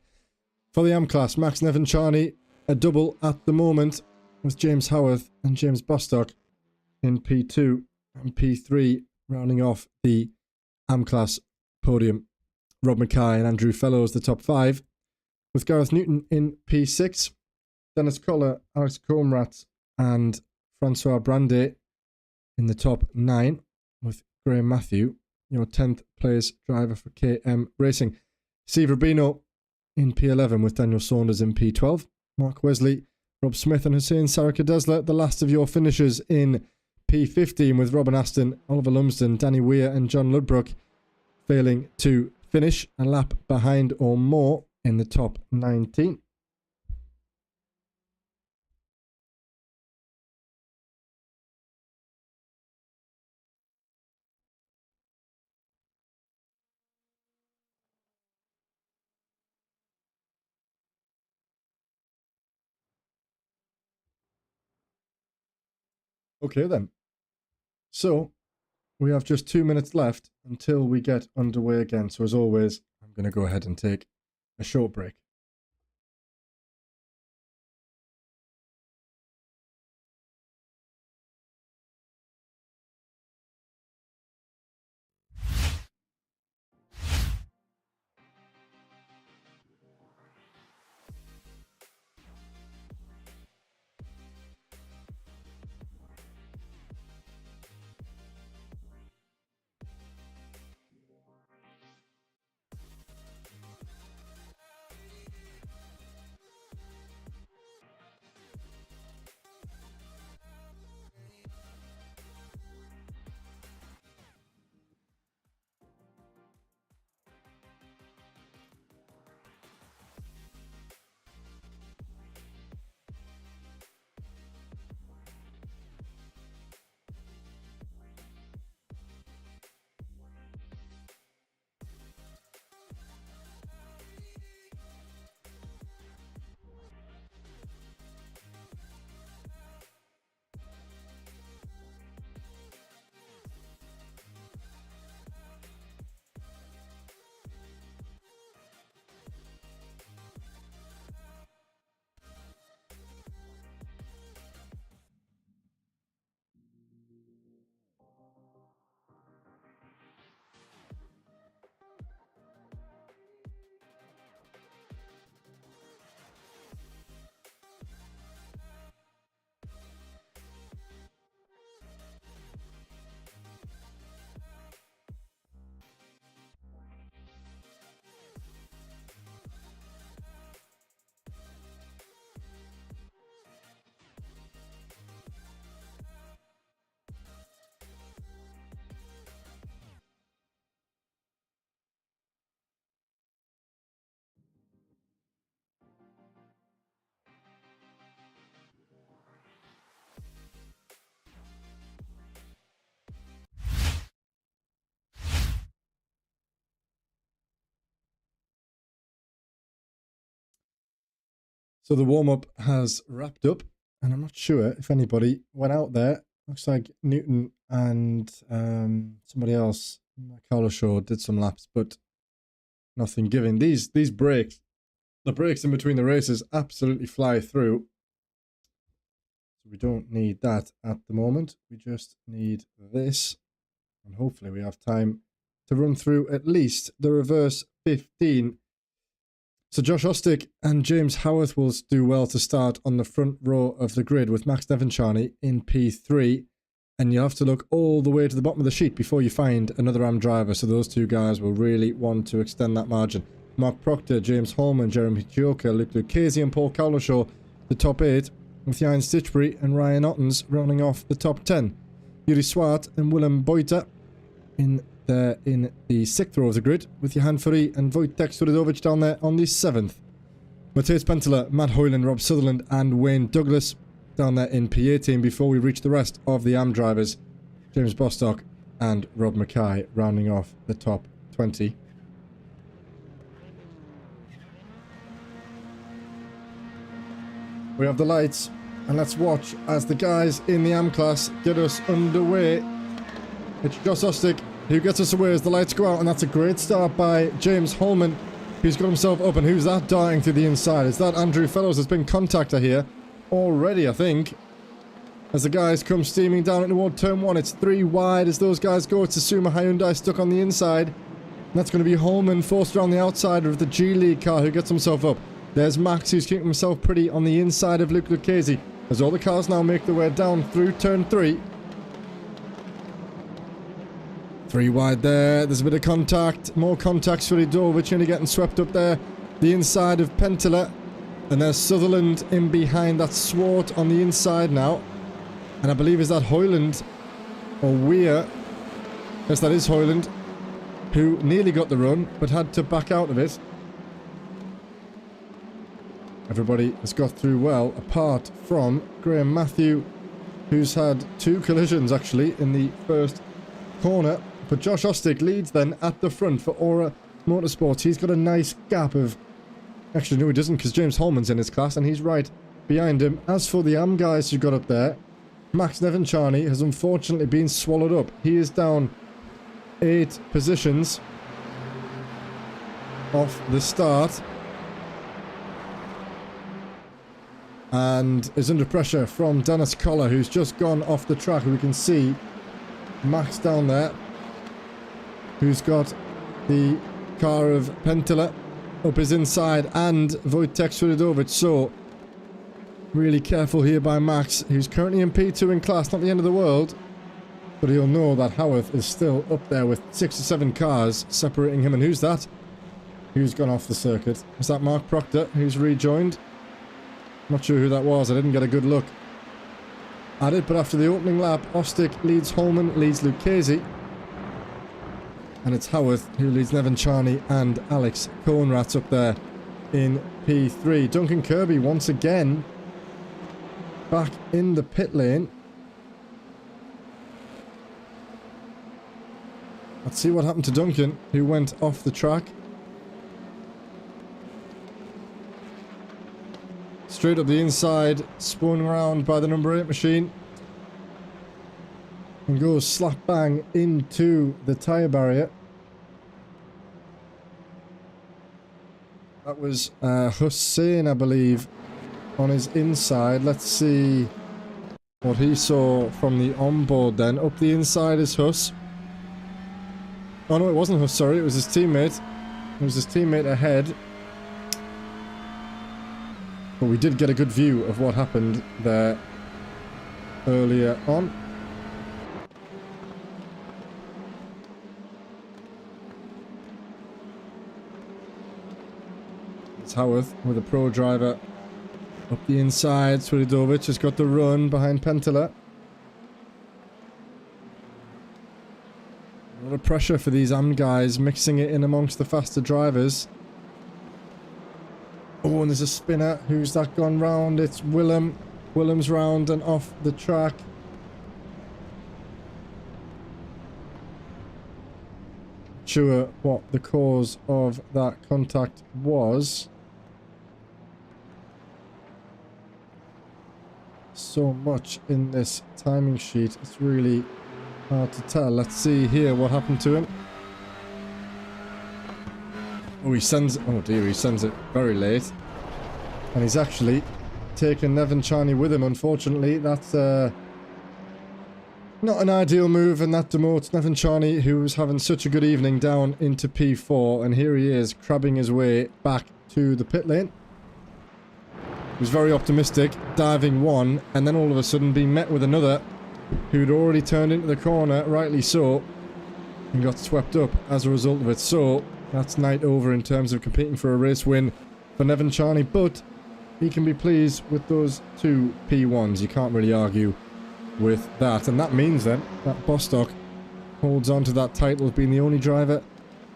For the AM class, Max Nevincharny, a double at the moment, with James Howarth and James Bostock in P2 and P3, rounding off the AM class podium. Rob Mackay and Andrew Fellows the top 5, with Gareth Newton in P6, Dennis Collar, Alex Coenraads and Francois Brandet in the top 9, with Graham Matthew, your 10th place driver for KM Racing. Steve Rubino in P11 with Daniel Saunders in P12. Mark Wesley, Rob Smith and Hussein Sarakadesla, the last of your finishers in P15, with Robin Aston, Oliver Lumsden, Danny Weir and John Ludbrook failing to finish a lap behind or more in the top 19. Okay then. So we have just 2 minutes left until we get underway again. So as always, I'm going to go ahead and take a short break. So the warm-up has wrapped up, and I'm not sure if anybody went out there. Looks like Newton and somebody else, Carlos Shaw, did some laps, but nothing given. These brakes, the brakes in between the races absolutely fly through. So we don't need that at the moment. We just need this, and hopefully we have time to run through at least the reverse 15. So Josh Ostick and James Howarth will do well to start on the front row of the grid with Max Devonshire in P3. And you have to look all the way to the bottom of the sheet before you find another AM driver. So those two guys will really want to extend that margin. Mark Proctor, James Holman, Jeremy Chioka, Luke Lucchese and Paul Cowlishaw, the top 8, with Ian Stitchbury and Ryan Ottens rounding off the top 10. Yuri Swart and Willem Boyta in the 6th row of the grid, with Johan Furey and Wojtek Suridovic down there on the 7th. Mateusz Penteler, Matt Hoyland, Rob Sutherland and Wayne Douglas down there in P18 before we reach the rest of the AM drivers. James Bostock and Rob Mackay rounding off the top 20. We have the lights, and let's watch as the guys in the AM class get us underway. It's Josh Ostick who gets us away as the lights go out, and that's a great start by James Holman, who's got himself up. And who's that darting through the inside? Is that Andrew Fellows? There's been contact here already, I think, as the guys come steaming down toward turn 1. It's 3 wide as those guys go. It's Asuma Hyundai stuck on the inside, and that's going to be Holman forced around the outside of the G League car, who gets himself up. There's Max, who's keeping himself pretty on the inside of Luke Lucchese as all the cars now make their way down through turn 3. 3 wide there. There's a bit of contact. More contacts for Idovic, only getting swept up there. The inside of Penteler. And there's Sutherland in behind. That's Swart on the inside now. And I believe is that Hoyland or Weir. Yes, that is Hoyland, who nearly got the run but had to back out of it. Everybody has got through well, apart from Graham Matthew, who's had 2 collisions actually in the first corner. But Josh Ostick leads then at the front for Aura Motorsports. He's got a nice gap of... Actually, no, he doesn't, because James Holman's in his class, and he's right behind him. As for the AM guys who got up there, Max Devonshire has unfortunately been swallowed up. He is down 8 positions off the start, and is under pressure from Dennis Collar, who's just gone off the track. We can see Max down there, who's got the car of Penteler up his inside, and Wojtek Suridovic. So really careful here by Max, who's currently in P2 in class. Not the end of the world, but he'll know that Howarth is still up there with 6 or 7 cars separating him. And who's that? Who's gone off the circuit? Is that Mark Proctor, who's rejoined? Not sure who that was. I didn't get a good look at it, but after the opening lap, Ostick leads Holman, leads Lucchese, and it's Howarth who leads Nevin Charney and Alex Cohenratz up there in P3. Duncan Kirby once again back in the pit lane. Let's see what happened to Duncan, who went off the track. Straight up the inside, spun around by the number 8 machine, and goes slap bang into the tyre barrier. That was Hussein, I believe, on his inside. Let's see what he saw from the onboard then. Up the inside is Huss. Oh no, it wasn't Huss, sorry, it was his teammate. It was his teammate ahead. But we did get a good view of what happened there earlier on. It's Howarth with a pro driver up the inside. Suridovic has got the run behind Penteler. A lot of pressure for these AM guys, mixing it in amongst the faster drivers. Oh, and there's a spinner. Who's that gone round? It's Willem. Willem's round and off the track. Sure what the cause of that contact was. so much in this timing sheet. It's really hard to tell. Let's see here what happened to him. Oh, he sends... Oh dear, he sends it very late. And he's actually taken Nevin Charney with him, unfortunately. That's not an ideal move, and that demotes Nevin Charney, who was having such a good evening, down into P4. And here he is, crabbing his way back to the pit lane. He was very optimistic, diving one, and then all of a sudden being met with another who'd already turned into the corner, rightly so, and got swept up as a result of it. So that's night over in terms of competing for a race win for Nevin Charney, but he can be pleased with those 2 P1s. You can't really argue with that, and that means then that Bostock holds on to that title of being the only driver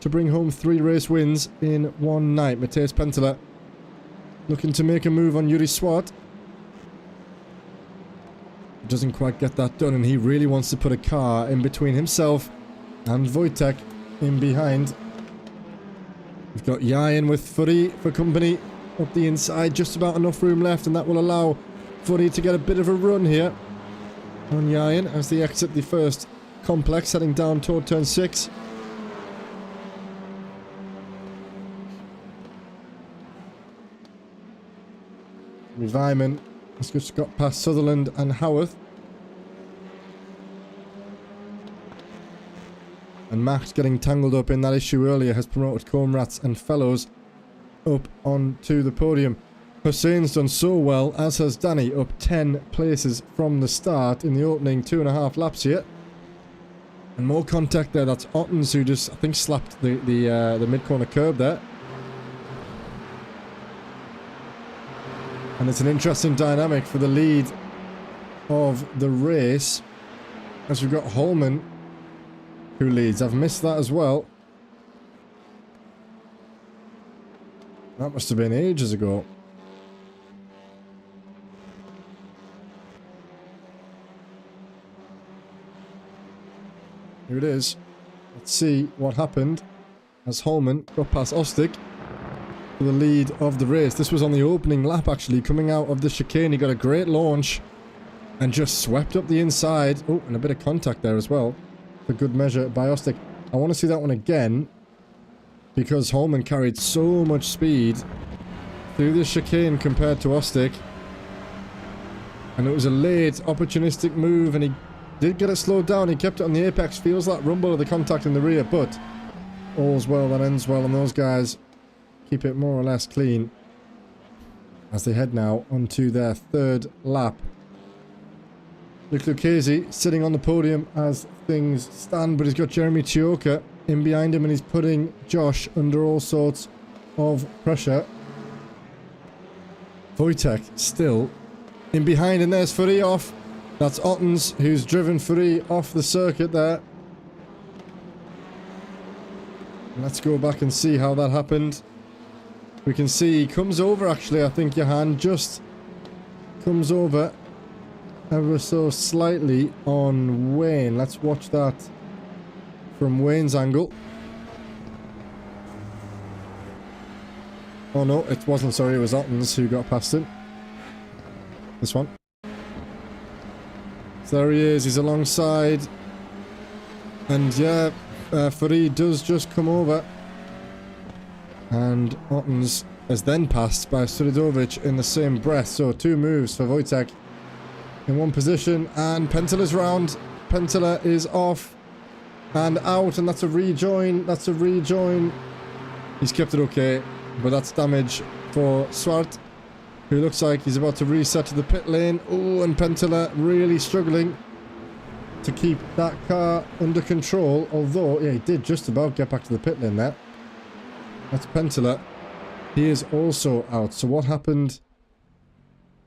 to bring home 3 race wins in one night. Matthias Penteler looking to make a move on Yuri Swart. Doesn't quite get that done, and he really wants to put a car in between himself and Wojtek in behind. We've got Yain with Furry for company up the inside, just about enough room left, and that will allow Furry to get a bit of a run here on Yain as they exit the first complex, heading down toward turn 6. Vyman has just got past Sutherland and Howarth. And Max, getting tangled up in that issue earlier, has promoted Comrades and Fellows up onto the podium. Hussein's done so well, as has Danny, up 10 places from the start in the opening 2.5 laps here. And more contact there. That's Ottens, who just, I think, slapped the mid-corner curb there. And it's an interesting dynamic for the lead of the race, as we've got Holman who leads. I've missed that as well. That must have been ages ago. Here it is. Let's see what happened as Holman got past Ostick for the lead of the race. This was on the opening lap, actually, coming out of the chicane. He got a great launch and just swept up the inside. Oh, and a bit of contact there as well, for good measure by Ostick. I want to see that one again, because Holman carried so much speed through the chicane compared to Ostick. And it was a late, opportunistic move, and he did get it slowed down. He kept it on the apex. Feels that rumble of the contact in the rear, but all's well that ends well, and those guys keep it more or less clean as they head now onto their 3rd lap. Luke Lucchese sitting on the podium as things stand, but he's got Jeremy Chioka in behind him, and he's putting Josh under all sorts of pressure. Wojtek still in behind, and there's Furry off. That's Ottens, who's driven Furry off the circuit there. Let's go back and see how that happened. We can see he comes over, actually. I think Johan just comes over ever so slightly on Wayne. Let's watch that from Wayne's angle. Oh no, it wasn't, sorry, it was Ottens who got past him. This one. So there he is, he's alongside. And yeah, Furry does just come over. And Ottens is then passed by Suridovic in the same breath. So 2 moves for Wojtek in one position, and Penteler's round. Penteler is off and out, and that's a rejoin. That's a rejoin. He's kept it okay, but that's damage for Swart, who looks like he's about to reset to the pit lane. Oh, and Penteler really struggling to keep that car under control, although, yeah, he did just about get back to the pit lane there. That's Penteler. He is also out. So what happened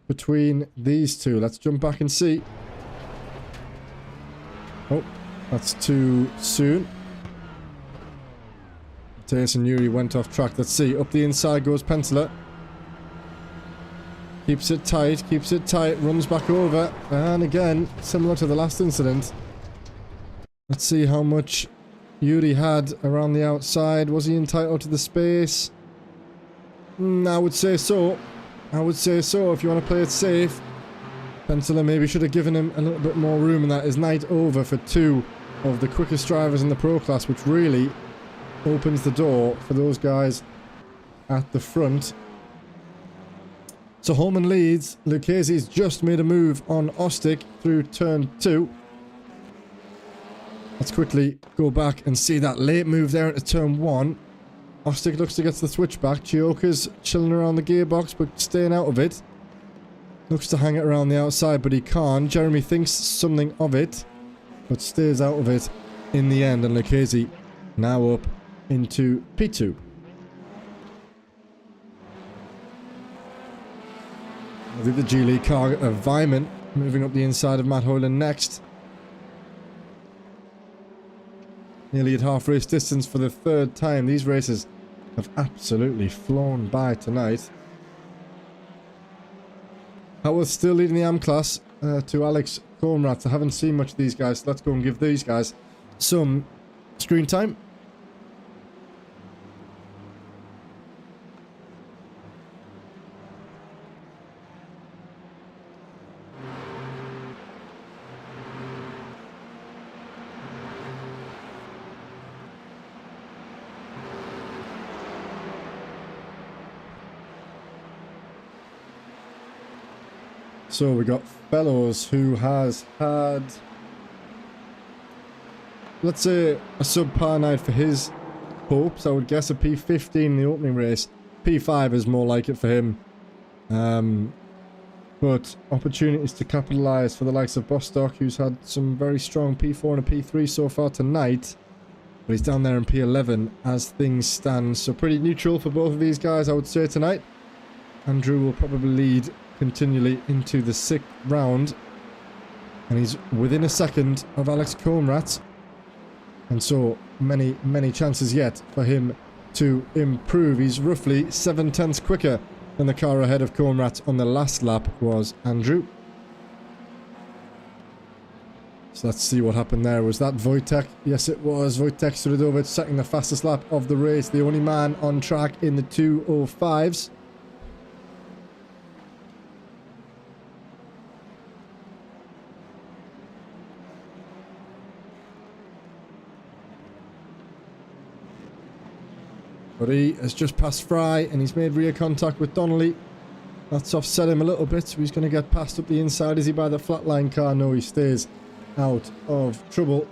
between these two? Let's jump back and see. Oh, that's too soon. Mateus and Yuri went off track. Let's see. Up the inside goes Penteler. Keeps it tight, runs back over. And again, similar to the last incident. Let's see how much Yuri had around the outside. Was he entitled to the space? I would say so. I would say so if you want to play it safe. Penciler maybe should have given him a little bit more room, and that is night over for 2 of the quickest drivers in the Pro class, which really opens the door for those guys at the front. So Holman leads. Lucchese's just made a move on Ostic through turn 2. Let's quickly go back and see that late move there into turn 1. Ostic looks to get to the switchback. Chioka's chilling around the gearbox but staying out of it. Looks to hang it around the outside, but he can't. Jeremy thinks something of it, but stays out of it in the end. And Lucchese now up into P2. I think the G League car of Vyman moving up the inside of Matt Hoyland next. Nearly at half race distance for the 3rd time. These races have absolutely flown by tonight. Howard's still leading the AM class to Alex Comrats. I haven't seen much of these guys, so let's go and give these guys some screen time. So we got Fellows, who has had, let's say, a subpar night for his hopes. I would guess a P15 in the opening race. P5 is more like it for him. But opportunities to capitalise for the likes of Bostock, who's had some very strong P4 and a P3 so far tonight. But he's down there in P11 as things stand. So pretty neutral for both of these guys, I would say, tonight. Andrew will probably lead continually into the 6th round, and he's within a second of Alex Comrat, and so many chances yet for him to improve. He's roughly 7/10 quicker than the car ahead of Comrat on the last lap was Andrew. So let's see what happened there. Was that Wojtek? Yes, it was. Wojtek Sredovic setting the fastest lap of the race, the only man on track in the 2:05s. But he has just passed Fry, and he's made rear contact with Donnelly. That's offset him a little bit, so he's going to get past up the inside. Is he by the flatline car? No, he stays out of trouble.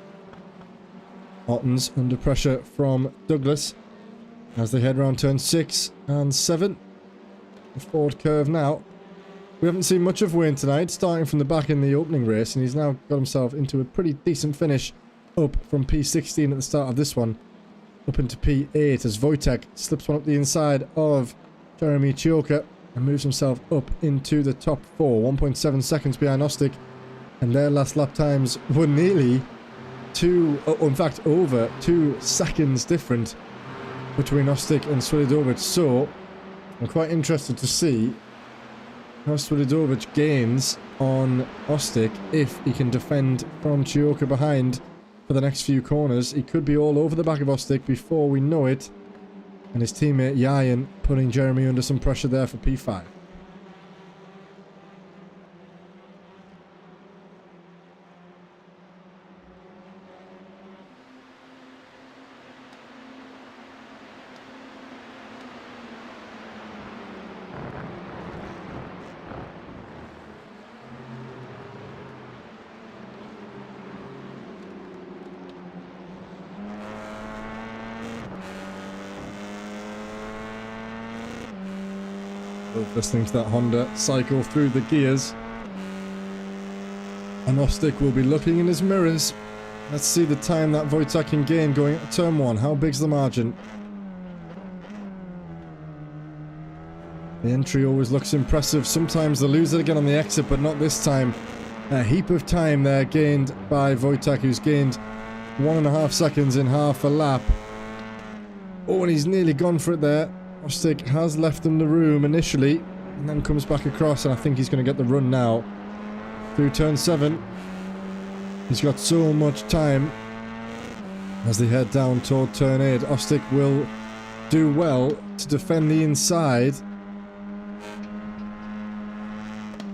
Ottens under pressure from Douglas as they head round turn 6 and 7. The forward curve now. We haven't seen much of Wayne tonight, starting from the back in the opening race, and he's now got himself into a pretty decent finish up from P16 at the start of this one. Up into P8 as Wojtek slips one up the inside of Jeremy Chioka and moves himself up into the top 4. 1.7 seconds behind Ostic, and their last lap times were nearly over 2 seconds different between Ostic and Swidovic. So I'm quite interested to see how Swidovic gains on Ostic if he can defend from Chioka behind for the next few corners. He could be all over the back of Ostic before we know it. And his teammate Yayan putting Jeremy under some pressure there for P5. Listening to that Honda cycle through the gears. And Ostic will be looking in his mirrors. Let's see the time that Wojtek can gain going into turn 1. How big's the margin? The entry always looks impressive. Sometimes they lose it again on the exit, but not this time. A heap of time there gained by Wojtek, who's gained 1.5 seconds in half a lap. Oh, and he's nearly gone for it there. Ostic has left him the room initially, and then comes back across, and I think he's going to get the run now. Through turn 7. He's got so much time as they head down toward turn 8. Ostic will do well to defend the inside.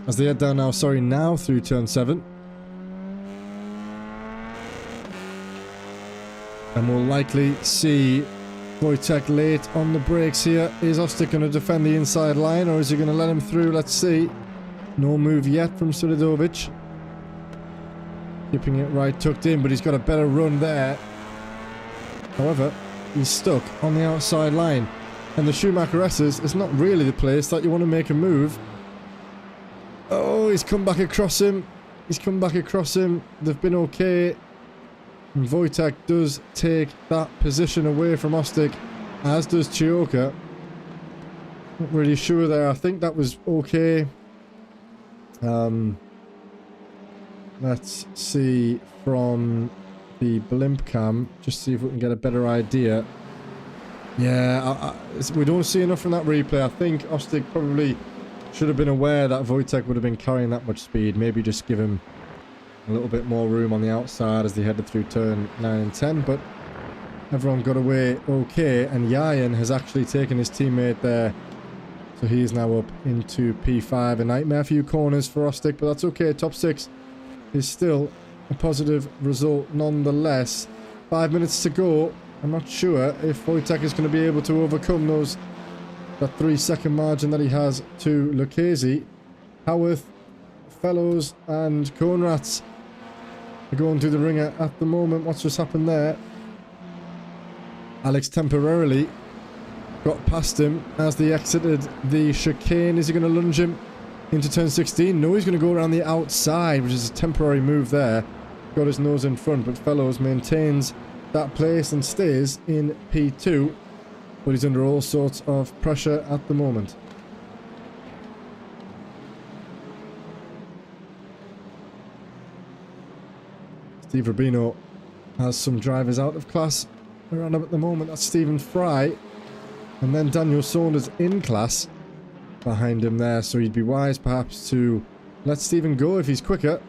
as they head down now, now through turn 7. And we'll likely see Wojtek late on the brakes here. Is Ostic going to defend the inside line, or is he going to let him through? Let's see. No move yet from Suridovic. Keeping it right tucked in, but he's got a better run there. However, he's stuck on the outside line. And the Schumacher S's is not really the place that you want to make a move. Oh, he's come back across him. He's come back across him. They've been okay. And Wojtek does take that position away from Ostic, as does Chioka. Not really sure there. I think that was okay. Let's see from the blimp cam, just see if we can get a better idea. Yeah, we don't see enough from that replay. I think Ostic probably should have been aware that Wojtek would have been carrying that much speed. Maybe just give him a little bit more room on the outside as they headed through turn 9 and 10, but everyone got away okay, and Yayan has actually taken his teammate there, so he's now up into P5. A nightmare few corners for Ostic, but that's okay. Top 6 is still a positive result nonetheless. 5 minutes to go. I'm not sure if Wojtek is going to be able to overcome that 3-second margin that he has to Lucchese. Howarth, Fellows and Conrads are going through the ringer at the moment. What's just happened there? Alex temporarily got past him as they exited the chicane. Is he going to lunge him into turn 16? No, he's going to go around the outside, which is a temporary move there. Got his nose in front, but Fellows maintains that place and stays in P2, but he's under all sorts of pressure at the moment. Steve Rubino has some drivers out of class around him at the moment. That's Stephen Fry, and then Daniel Saunders in class behind him there, so he'd be wise perhaps to let Stephen go if he's quicker,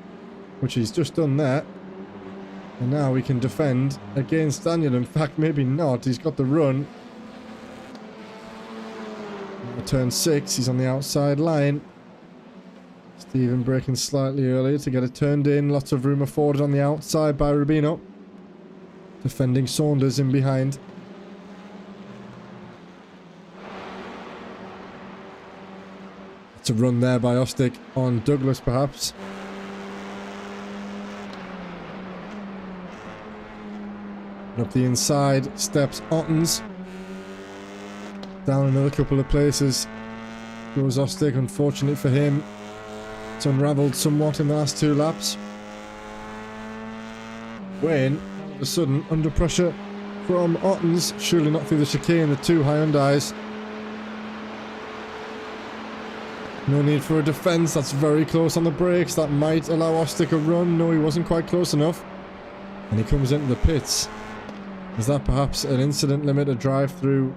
which he's just done there. And now we can defend against Daniel. In fact, maybe not. He's got the run. Turn 6, he's on the outside line. Stephen braking slightly earlier to get it turned in. Lots of room afforded on the outside by Rubino. Defending Saunders in behind. It's a run there by Ostic on Douglas perhaps. Up the inside steps Ottens. Down another couple of places goes Ostic. Unfortunate for him, it's unravelled somewhat in the last 2 laps. Wayne, all of a sudden, under pressure from Ottens. Surely not through the chicane, the 2 Hyundais. No need for a defence. That's very close on the brakes. That might allow Ostic a run. No, he wasn't quite close enough. And he comes into the pits. Is that perhaps an incident limit, a drive-through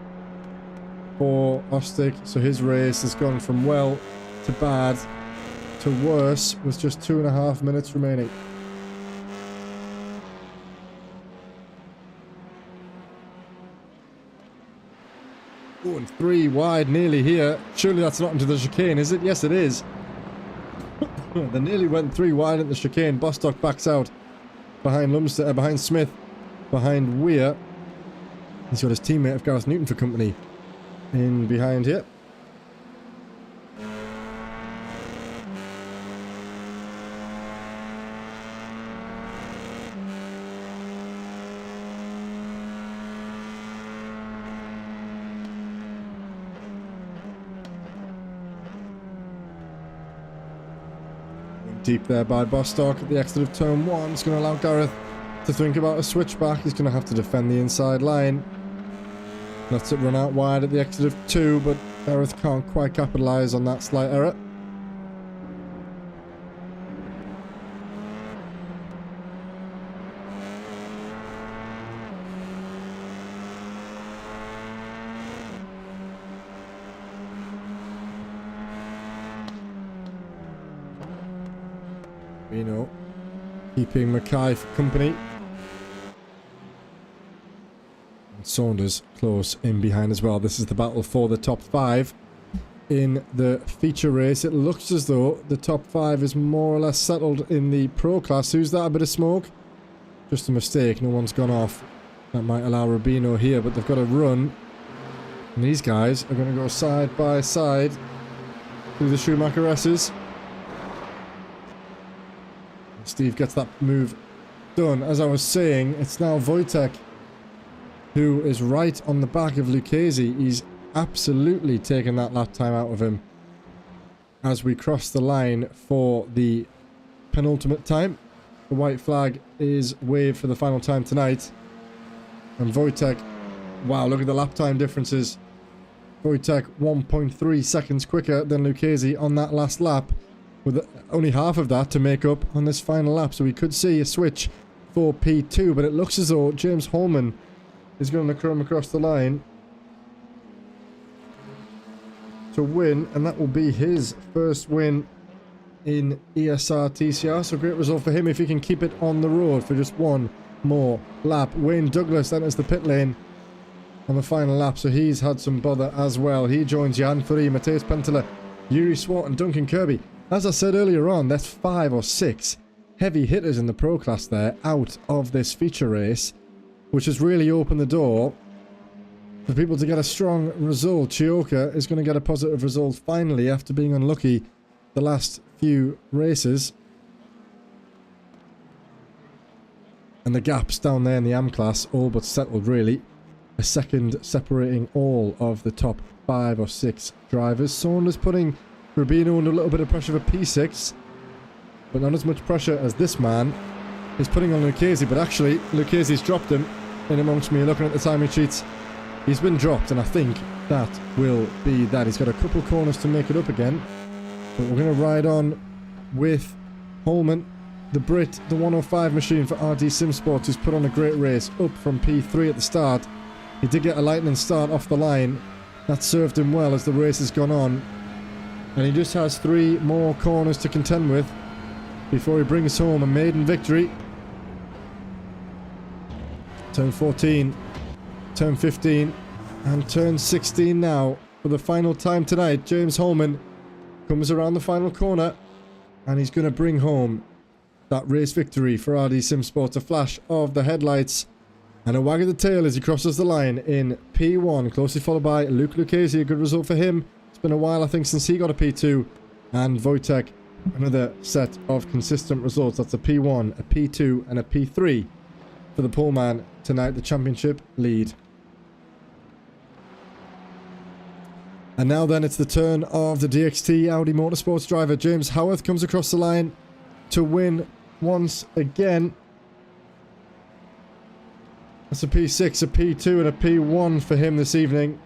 for Ostic? So his race has gone from well to bad to worse with just 2.5 minutes remaining. Oh, and 3 wide nearly here. Surely that's not into the chicane, is it? Yes, it is. They nearly went 3 wide at the chicane. Bostock backs out behind Lumsden, behind Smith. Behind Weir. He's got his teammate of Gareth Newton for company in behind here. Deep there by Bostock at the exit of turn 1. It's going to allow Gareth to think about a switchback. He's going to have to defend the inside line. Lets it run out wide at the exit of 2, but Gareth can't quite capitalise on that slight error. Vino keeping Mackay for company. And Saunders close in behind as well. This is the battle for the top 5. in the feature race. It looks as though the top 5 is more or less settled in the pro class. Who's that? A bit of smoke? Just a mistake. No one's gone off. That might allow Rubino here, but they've got to run. And these guys are going to go side by side through the Schumacher S's. Steve gets that move done. As I was saying, it's now Wojtek who is right on the back of Lucchese. He's absolutely taken that lap time out of him as we cross the line for the penultimate time. The white flag is waved for the final time tonight. And Wojtek, wow, look at the lap time differences. Wojtek 1.3 seconds quicker than Lucchese on that last lap, with only half of that to make up on this final lap. So we could see a switch for P2, but it looks as though James Holman is going to come across the line to win, and that will be his first win in ESR TCR. So great result for him if he can keep it on the road for just one more lap. Wayne Douglas enters the pit lane on the final lap, so he's had some bother as well. He joins Jan Furey, Mateus Pentela, Yuri Swart and Duncan Kirby. As I said earlier on, that's 5 or 6 heavy hitters in the pro class there out of this feature race, which has really opened the door for people to get a strong result. Chioka is going to get a positive result finally after being unlucky the last few races. And the gaps down there in the AM class all but settled really. A second separating all of the top 5 or 6 drivers. Saunders putting Rubino under a little bit of pressure for P6, but not as much pressure as this man is putting on Lucchese. But actually Lucchese's dropped him in amongst me. Looking at the timing sheets, he's been dropped, and I think that will be that. He's got a couple corners to make it up again, but we're going to ride on with Holman, the Brit, the 105 machine for RD Sim Sports, who's put on a great race up from P3 at the start. He did get a lightning start off the line. That served him well as the race has gone on, and he just has 3 more corners to contend with before he brings home a maiden victory. Turn 14, turn 15, and turn 16 now for the final time tonight. James Holman comes around the final corner, and he's going to bring home that race victory for RD Sim Sports. A flash of the headlights and a wag of the tail as he crosses the line in P1, closely followed by Luke Lucchese. A good result for him. It's been a while, I think, since he got a P2. And Wojtek, another set of consistent results. That's a P1, a P2, and a P3 for the poleman tonight, the championship lead. And now then, it's the turn of the DXT Audi Motorsports driver. James Howarth comes across the line to win once again. That's a P6, a P2, and a P1 for him this evening.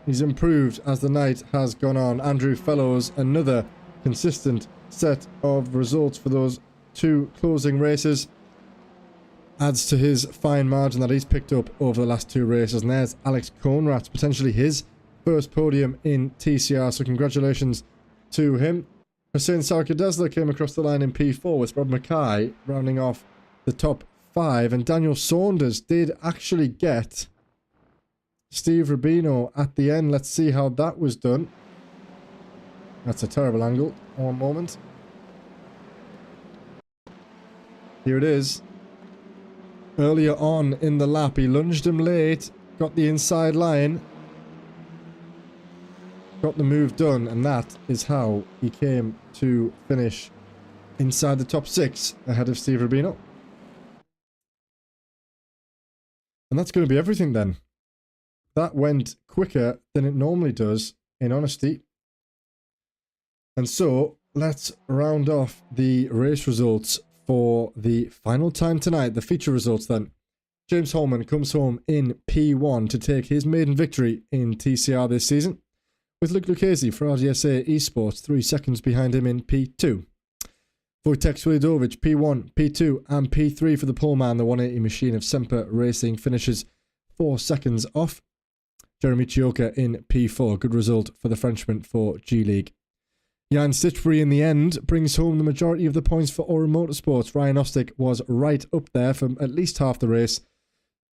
He's improved as the night has gone on. Andrew Fellows, another consistent set of results for those 2 closing races, adds to his fine margin that he's picked up over the last 2 races. And there's Alex Conradt, potentially his first podium in TCR, so congratulations to him. Hussein Sarkadesla came across the line in P4 with Rob Mackay rounding off the top 5, and Daniel Saunders did actually get Steve Rubino at the end. Let's see how that was done. That's a terrible angle. One moment. Here it is. Earlier on in the lap, he lunged him late, got the inside line, got the move done, and that is how he came to finish inside the top 6 ahead of Steve Rubino. And that's going to be everything then. That went quicker than it normally does, in honesty. And so, let's round off the race results for the final time tonight, the feature results then. James Holman comes home in P1 to take his maiden victory in TCR this season, with Luke Lucchese for RDSA Esports 3 seconds behind him in P2. Wojtek Swidovic, P1, P2 and P3 for the poleman. The 180 machine of Semper Racing finishes 4 seconds off. Jeremy Chioka in P4. Good result for the Frenchman for G-League. Jan Stitchbury in the end brings home the majority of the points for Aura Motorsports. Ryan Ostick was right up there for at least half the race,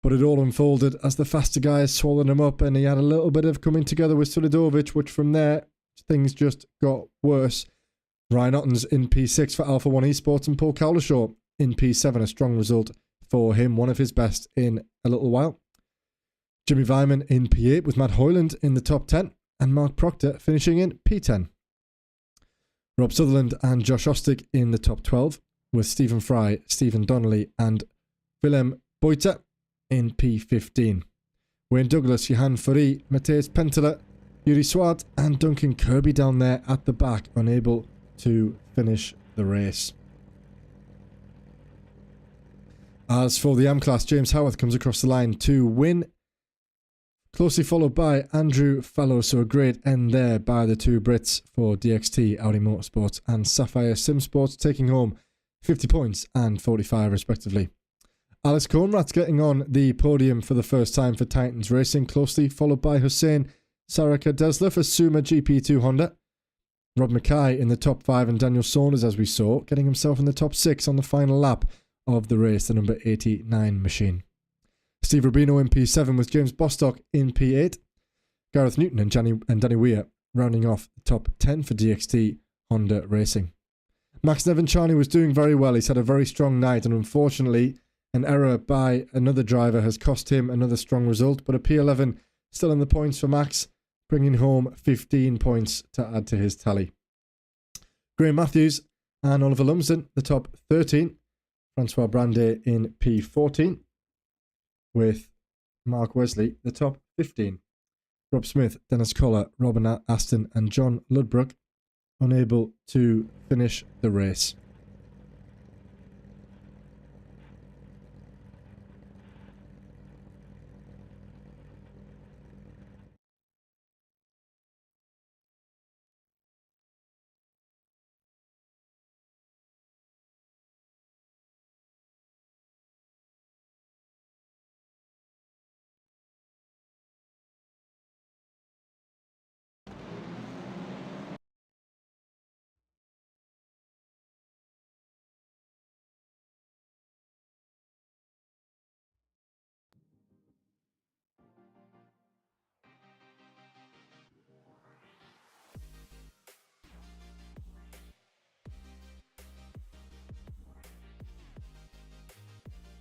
but it all unfolded as the faster guys swallowed him up, and he had a little bit of coming together with Sulidovic, which from there things just got worse. Ryan Otten's in P6 for Alpha 1 Esports, and Paul Cowlishaw in P7, a strong result for him, one of his best in a little while. Jimmy Vyman in P8 with Matt Hoyland in the top 10, and Mark Proctor finishing in P10. Rob Sutherland and Josh Ostick in the top 12, with Stephen Fry, Stephen Donnelly and Willem Boyter in P15. Wayne Douglas, Johan Furry, Matthias Penteler, Yuri Swart and Duncan Kirby down there at the back, unable to finish the race. As for the M-Class, James Howarth comes across the line to win, closely followed by Andrew Fallow, so a great end there by the two Brits for DXT, Audi Motorsports and Sapphire Sim Sports, taking home 50 points and 45 respectively. Alice Conrad's getting on the podium for the first time for Titans Racing, closely followed by Hussein Saraka Desler for Suma GP2 Honda. Rob Mackay in the top 5 and Daniel Saunders, as we saw, getting himself in the top 6 on the final lap of the race, the number 89 machine. Steve Rubino in P7 with James Bostock in P8. Gareth Newton and Danny Weir rounding off the top 10 for DXT Honda Racing. Max Nevinciani was doing very well. He's had a very strong night, and unfortunately an error by another driver has cost him another strong result, but a P11 still in the points for Max, bringing home 15 points to add to his tally. Graham Matthews and Oliver Lumsden, the top 13. Francois Brandet in P14, with Mark Wesley, the top 15. Rob Smith, Dennis Collar, Robin Aston and John Ludbrook unable to finish the race.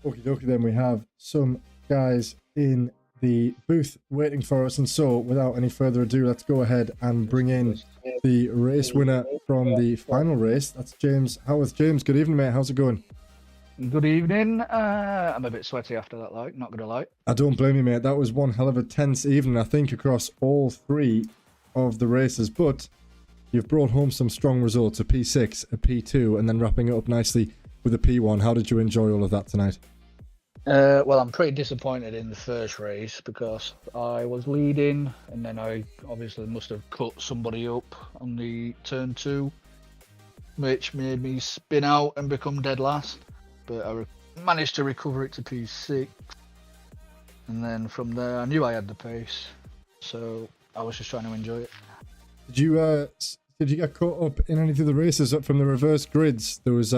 Okie dokie, then we have some guys in the booth waiting for us, and so without any further ado, let's go ahead and bring in the race winner from the final race. That's James Howarth. James, good evening, mate. How's it going? Good evening. I'm a bit sweaty after that, like, not gonna lie. I don't blame you, mate. That was one hell of a tense evening, I think, across all three of the races, but you've brought home some strong results, a P6, a P2, and then wrapping it up nicely with a P1. How did you enjoy all of that tonight? Well, I'm pretty disappointed in the first race because I was leading and then I obviously must have cut somebody up on the turn 2, which made me spin out and become dead last. But I managed to recover it to P6, and then from there I knew I had the pace, so I was just trying to enjoy it. Did you get caught up in any of the races from the reverse grids? There was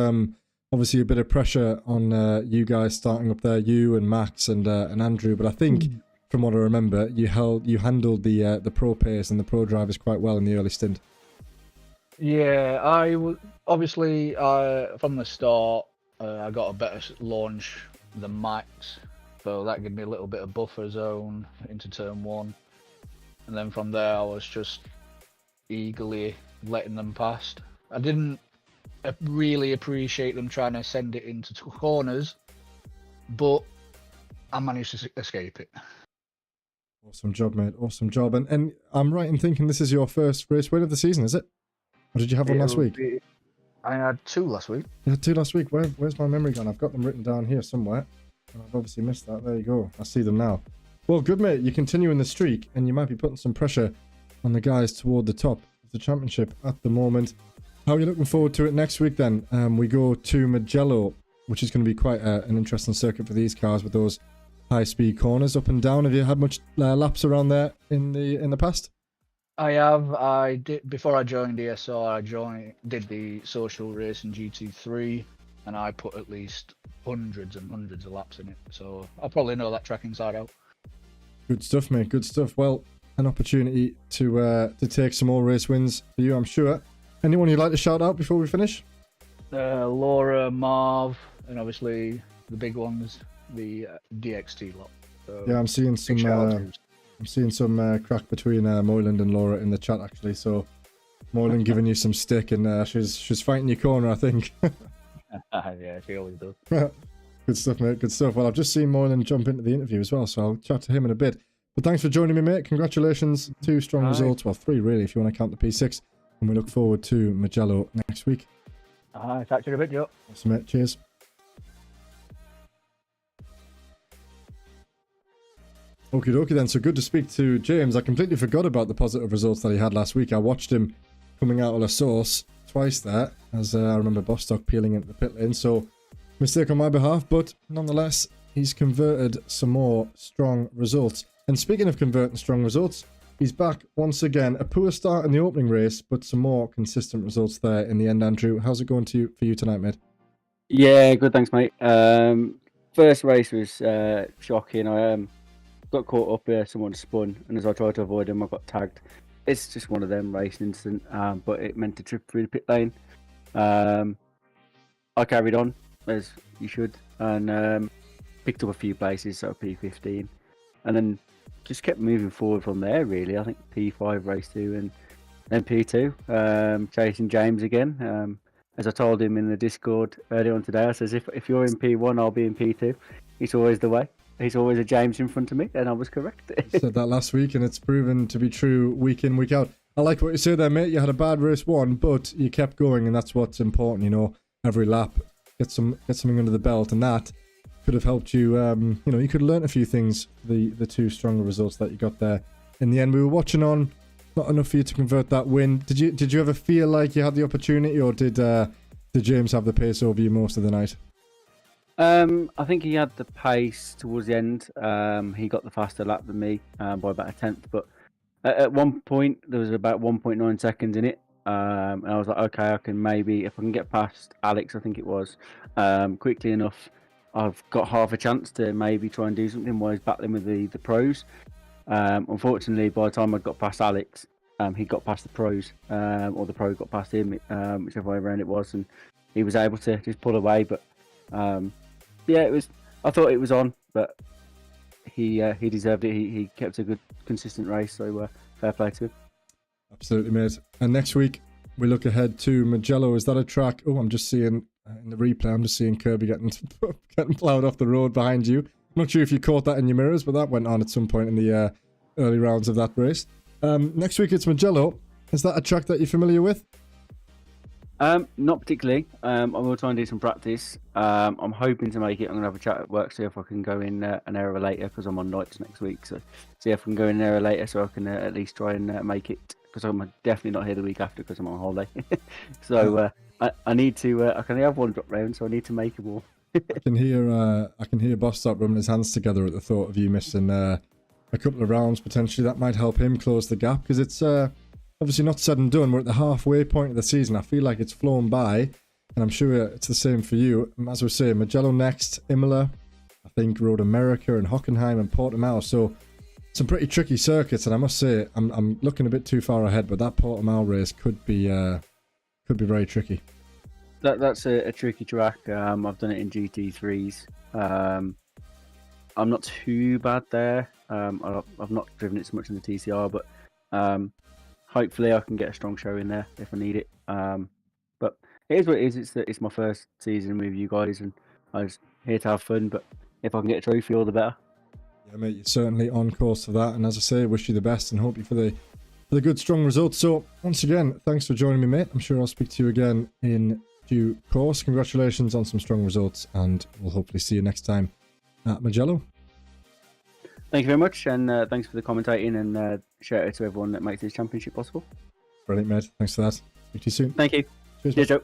obviously a bit of pressure on you guys starting up there, you and Max and Andrew, but I think from what I remember, you handled the pro pace and the pro drivers quite well in the early stint. Yeah, I was obviously from the start. I got a better launch than Max, so that gave me a little bit of buffer zone into turn 1, and then from there I was just eagerly letting them past. I didn't really appreciate them trying to send it into corners, but I managed to escape it. Awesome job, mate. Awesome job. And I'm right in thinking this is your first race win of the season, is it? Or did you have one last week? I had 2 last week. You had 2 last week. Where's my memory gone? I've got them written down here somewhere. And I've obviously missed that. There you go. I see them now. Well, good, mate. You continue in the streak, and you might be putting some pressure on the guys toward the top of the championship at the moment. How are you looking forward to it next week then? We go to Mugello, which is going to be quite an interesting circuit for these cars with those high-speed corners up and down. Have you had much laps around there in the past? I did before I joined ESR. Did the social race in GT3, and I put at least hundreds and hundreds of laps in it. So I probably know that track inside out. Good stuff, mate. Good stuff. Well, an opportunity to take some more race wins for you, I'm sure. Anyone you'd like to shout out before we finish? Laura, Marv, and obviously the big ones, the DXT lot. So Yeah, I'm seeing big shout out to some crack between Moyland and Laura in the chat actually. So Moyland giving you some stick, and she's fighting your corner, I think. yeah, she always does. Good stuff, mate. Good stuff. Well, I've just seen Moyland jump into the interview as well, so I'll chat to him in a bit. But thanks for joining me, mate. Congratulations. 2 strong results. Well, 3 really, if you want to count the P6. And we look forward to Mugello next week. Catch you in a bit, Joe. Awesome, mate. Cheers. Okie dokie then. So good to speak to James. I completely forgot about the positive results that he had last week. I watched him coming out of the source twice there, as I remember Bostock peeling into the pit lane. So mistake on my behalf, but nonetheless, he's converted some more strong results. And speaking of converting strong results, he's back once again. A poor start in the opening race, but some more consistent results there in the end, Andrew. How's it going for you tonight, mate? Yeah, good, thanks, mate. First race was shocking. I got caught up there, someone spun, and as I tried to avoid him, I got tagged. It's just one of them racing incident, but it meant to trip through the pit lane. I carried on, as you should, and picked up a few places, so P15, and then just kept moving forward from there, really. I think P5, race 2, and then P2, chasing James again. As I told him in the Discord earlier on today, I says, if you're in P1, I'll be in P2. It's always the way. He's always a James in front of me, and I was correct. Said that last week, and it's proven to be true week in, week out. I like what you said there, mate. You had a bad race 1, but you kept going, and that's what's important, you know. Every lap, get something under the belt, and that could have helped you, you know, you could have learned a few things, the 2 stronger results that you got there. In the end, we were watching on, not enough for you to convert that win. Did you ever feel like you had the opportunity, or did James have the pace over you most of the night? I think he had the pace towards the end. He got the faster lap than me by about a tenth, but at one point there was about 1.9 seconds in it, and I was like, okay, I can maybe, if I can get past Alex, I think it was, quickly enough, I've got half a chance to maybe try and do something while he's battling with the pros. Unfortunately, by the time I got past Alex, he got past the pros, or the pro got past him, whichever way around it was, and he was able to just pull away. But yeah, it was. I thought it was on, but he deserved it. He kept a good, consistent race, so fair play to him. Absolutely, mate. And next week we look ahead to Mugello. Is that a track? Oh, I'm just seeing in the replay. I'm just seeing Kirby getting ploughed off the road behind you. I'm not sure if you caught that in your mirrors, but that went on at some point in the early rounds of that race. Next week it's Mugello. Is that a track that you're familiar with? Not particularly. I will try and do some practice. I'm hoping to make it. I'm going to have a chat at work, see if I can go in an hour later, because I'm on nights next week. So see if I can go in an hour later, so I can at least try and make it, because I'm definitely not here the week after because I'm on holiday. So I need to. I can only have one drop round, so I need to make it more. I can hear Bostock rubbing his hands together at the thought of you missing a couple of rounds potentially. That might help him close the gap, because it's obviously not said and done. We're at the halfway point of the season. I feel like it's flown by, and I'm sure it's the same for you. As we say, Mugello next, Imola, I think Road America and Hockenheim and Portimao. So some pretty tricky circuits, and I must say I'm looking a bit too far ahead, but that Portimao race could be very tricky. That's a tricky track. I've done it in GT3s. I'm not too bad there. I've not driven it so much in the TCR, but hopefully I can get a strong show in there if I need it. But it is what it is. It's my first season with you guys, and I was here to have fun. But if I can get a trophy, all the better. Yeah, mate, you're certainly on course for that. And as I say, wish you the best and hope you for the good, strong results. So once again, thanks for joining me, mate. I'm sure I'll speak to you again in due course. Congratulations on some strong results, and we'll hopefully see you next time at Mugello. Thank you very much, and thanks for the commentating, and shout out to everyone that makes this championship possible. Brilliant, mate. Thanks for that. Speak to you soon. Thank you. Cheers, Joe.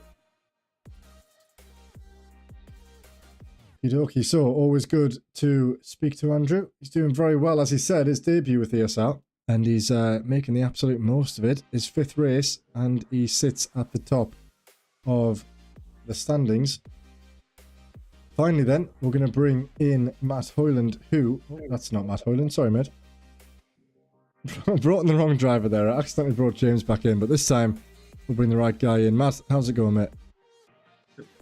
Okie, so always good to speak to Andrew. He's doing very well, as he said, his debut with ESL, and he's making the absolute most of it. His 5th race, and he sits at the top of the standings. Finally then, we're going to bring in Matt Hoyland, who... Oh, that's not Matt Hoyland, sorry mate. Brought in the wrong driver there. I accidentally brought James back in, but this time we'll bring the right guy in. Matt, how's it going, mate?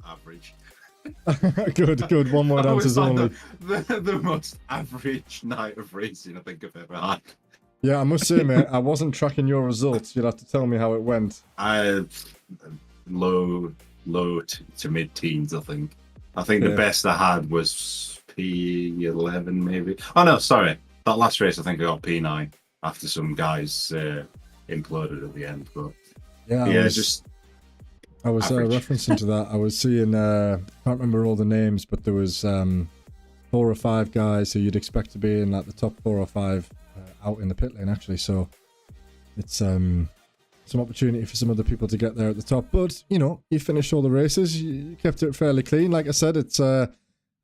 Average. Good. One word That was answers like only. the most average night of racing I think I've ever had. Yeah, I must say, mate, I wasn't tracking your results. You'll have to tell me how it went. Low to mid teens, I think. I think the best I had was P11, maybe. Oh no, sorry. That last race, I think I got P9 after some guys imploded at the end. But I was referencing to that. I was seeing, I can't remember all the names, but there was 4 or 5 guys who you'd expect to be in like the top 4 or 5 out in the pit lane, actually. So it's some opportunity for some other people to get there at the top. But, you know, you finished all the races. You kept it fairly clean. Like I said, it's I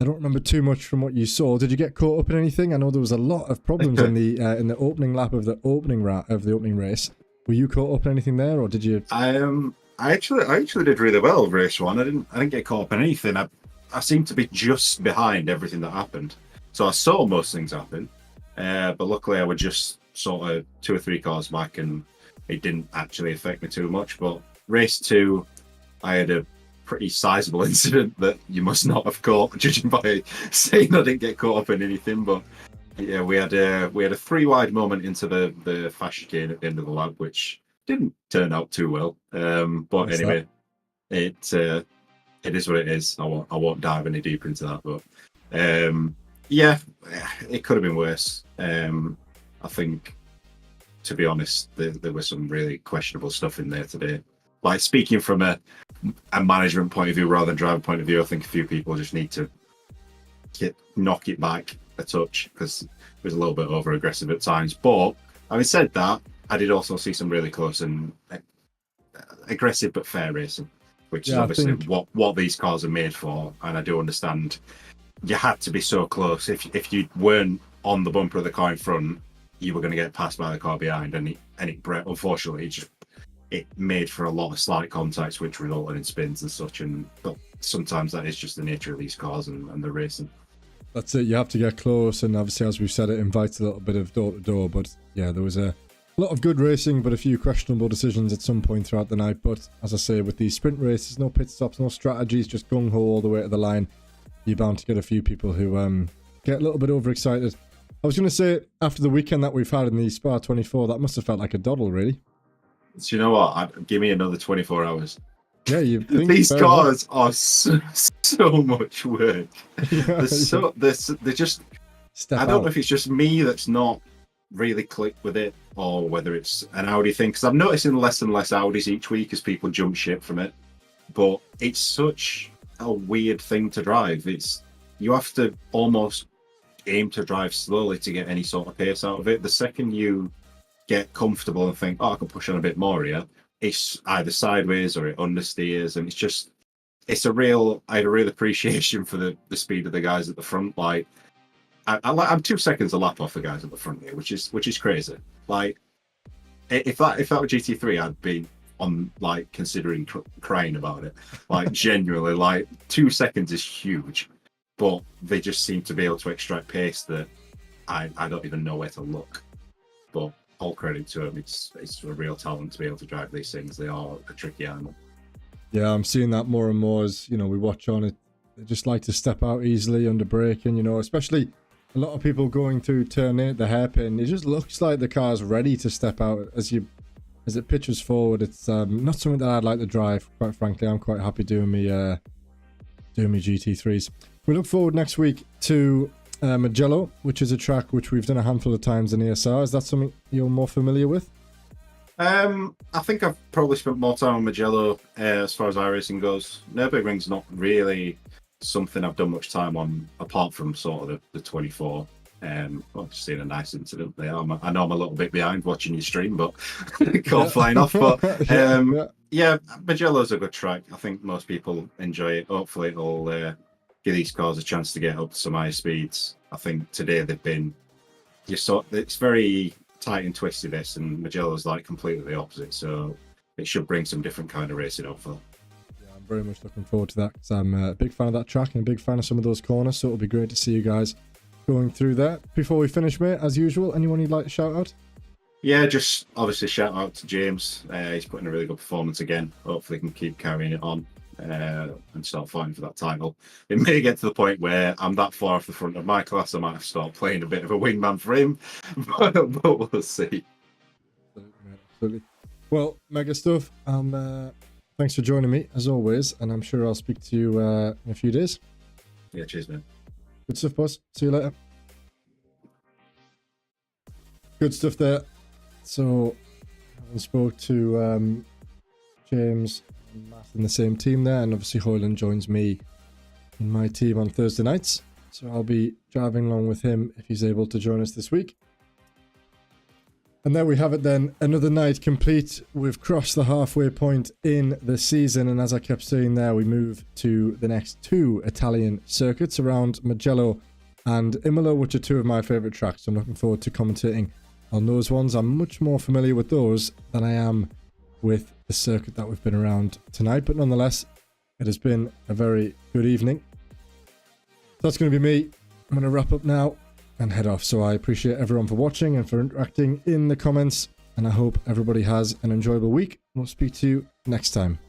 don't remember too much from what you saw. Did you get caught up in anything? I know there was a lot of problems in the opening lap of the opening race. Were you caught up in anything there, or did you? I actually did really well race 1. I didn't get caught up in anything. I seemed to be just behind everything that happened, so I saw most things happen. But luckily, I was just sort of 2 or 3 cars back, and it didn't actually affect me too much. But race 2, I had a pretty sizable incident that you must not have caught, judging by saying I didn't get caught up in anything. But yeah, we had a 3 wide moment into the fast chicane at the end of the lap, which didn't turn out too well. But anyway, it is what it is. I won't dive any deeper into that. But yeah, it could have been worse. I think, to be honest, there was some really questionable stuff in there today. Like, speaking from a management point of view rather than driver point of view, I think a few people just need to knock it back a touch, because it was a little bit over aggressive at times. But having said that, I did also see some really close and aggressive but fair racing, which is obviously what these cars are made for. And I do understand you had to be so close. If you weren't on the bumper of the car in front, you were going to get passed by the car behind, and unfortunately it made for a lot of slight contacts, which resulted in spins and such. But sometimes that is just the nature of these cars and the racing. That's it. You have to get close, and obviously, as we've said, it invites a little bit of door to door. But yeah, there was a lot of good racing, but a few questionable decisions at some point throughout the night. But as I say, with these sprint races, no pit stops, no strategies, just gung ho all the way to the line, you're bound to get a few people who get a little bit overexcited. I was going to say, after the weekend that we've had in the Spa 24, that must have felt like a doddle, really. So you know what? Give me another 24 hours. Yeah, these cars are so much work. They're just. I don't know if it's just me that's not really clicked with it, or whether it's an Audi thing. Because I'm noticing less and less Audis each week as people jump ship from it. But it's such a weird thing to drive. You have to almost aim to drive slowly to get any sort of pace out of it. The second you get comfortable and think, I can push on a bit more here, it's either sideways or it understeers, and I had a real appreciation for the speed of the guys at the front. Like, I'm 2 seconds a lap off the guys at the front here, which is crazy. Like, if that were GT3, I'd be on, like, considering crying about it. Like, genuinely, like, 2 seconds is huge, but they just seem to be able to extract pace that I don't even know where to look. But all credit to them. It's a real talent to be able to drive these things. They are a tricky animal. Yeah, I'm seeing that more and more as, you know, we watch on it. They just like to step out easily under braking, you know, especially a lot of people going through turn 8, the hairpin. It just looks like the car's ready to step out as it pitches forward. It's not something that I'd like to drive, quite frankly. I'm quite happy doing me GT3s. We look forward next week to Mugello, which is a track which we've done a handful of times in ESR. Is that something you're more familiar with? I think I've probably spent more time on Mugello as far as iRacing goes. Nürburgring's not really something I've done much time on, apart from sort of the 24. I've just seen a nice incident there. I know I'm a little bit behind watching your stream, but call flying off. But yeah, Mugello's a good track. I think most people enjoy it. Hopefully it'll give these cars a chance to get up to some higher speeds. I think today they've been it's very tight and twisty, this, and Mugello's like completely the opposite. So it should bring some different kind of racing, hopefully. Yeah, I'm very much looking forward to that, because I'm a big fan of that track and a big fan of some of those corners. So it'll be great to see you guys going through that. Before we finish, mate, as usual, anyone you'd like to shout out? Yeah, just obviously shout out to James. He's putting a really good performance again. Hopefully, he can keep carrying it on and start fighting for that title. It may get to the point where I'm that far off the front of my class, I might have to start playing a bit of a wingman for him, but we'll see. Absolutely. Well, mega stuff. Thanks for joining me as always, and I'm sure I'll speak to you in a few days. Yeah, cheers, man. Good stuff, boss. See you later. Good stuff there. So, having spoke to James and Matt in the same team there, and obviously Hoyland joins me in my team on Thursday nights. So I'll be driving along with him if he's able to join us this week. And there we have it then, another night complete. We've crossed the halfway point in the season, and as I kept saying there, we move to the next two Italian circuits around Mugello and Imola, which are two of my favourite tracks. So I'm looking forward to commentating on those ones. I'm much more familiar with those than I am with the circuit that we've been around tonight, but nonetheless, it has been a very good evening. So that's going to be me. I'm going to wrap up now and head off. So I appreciate everyone for watching and for interacting in the comments, and I hope everybody has an enjoyable week. We'll speak to you next time.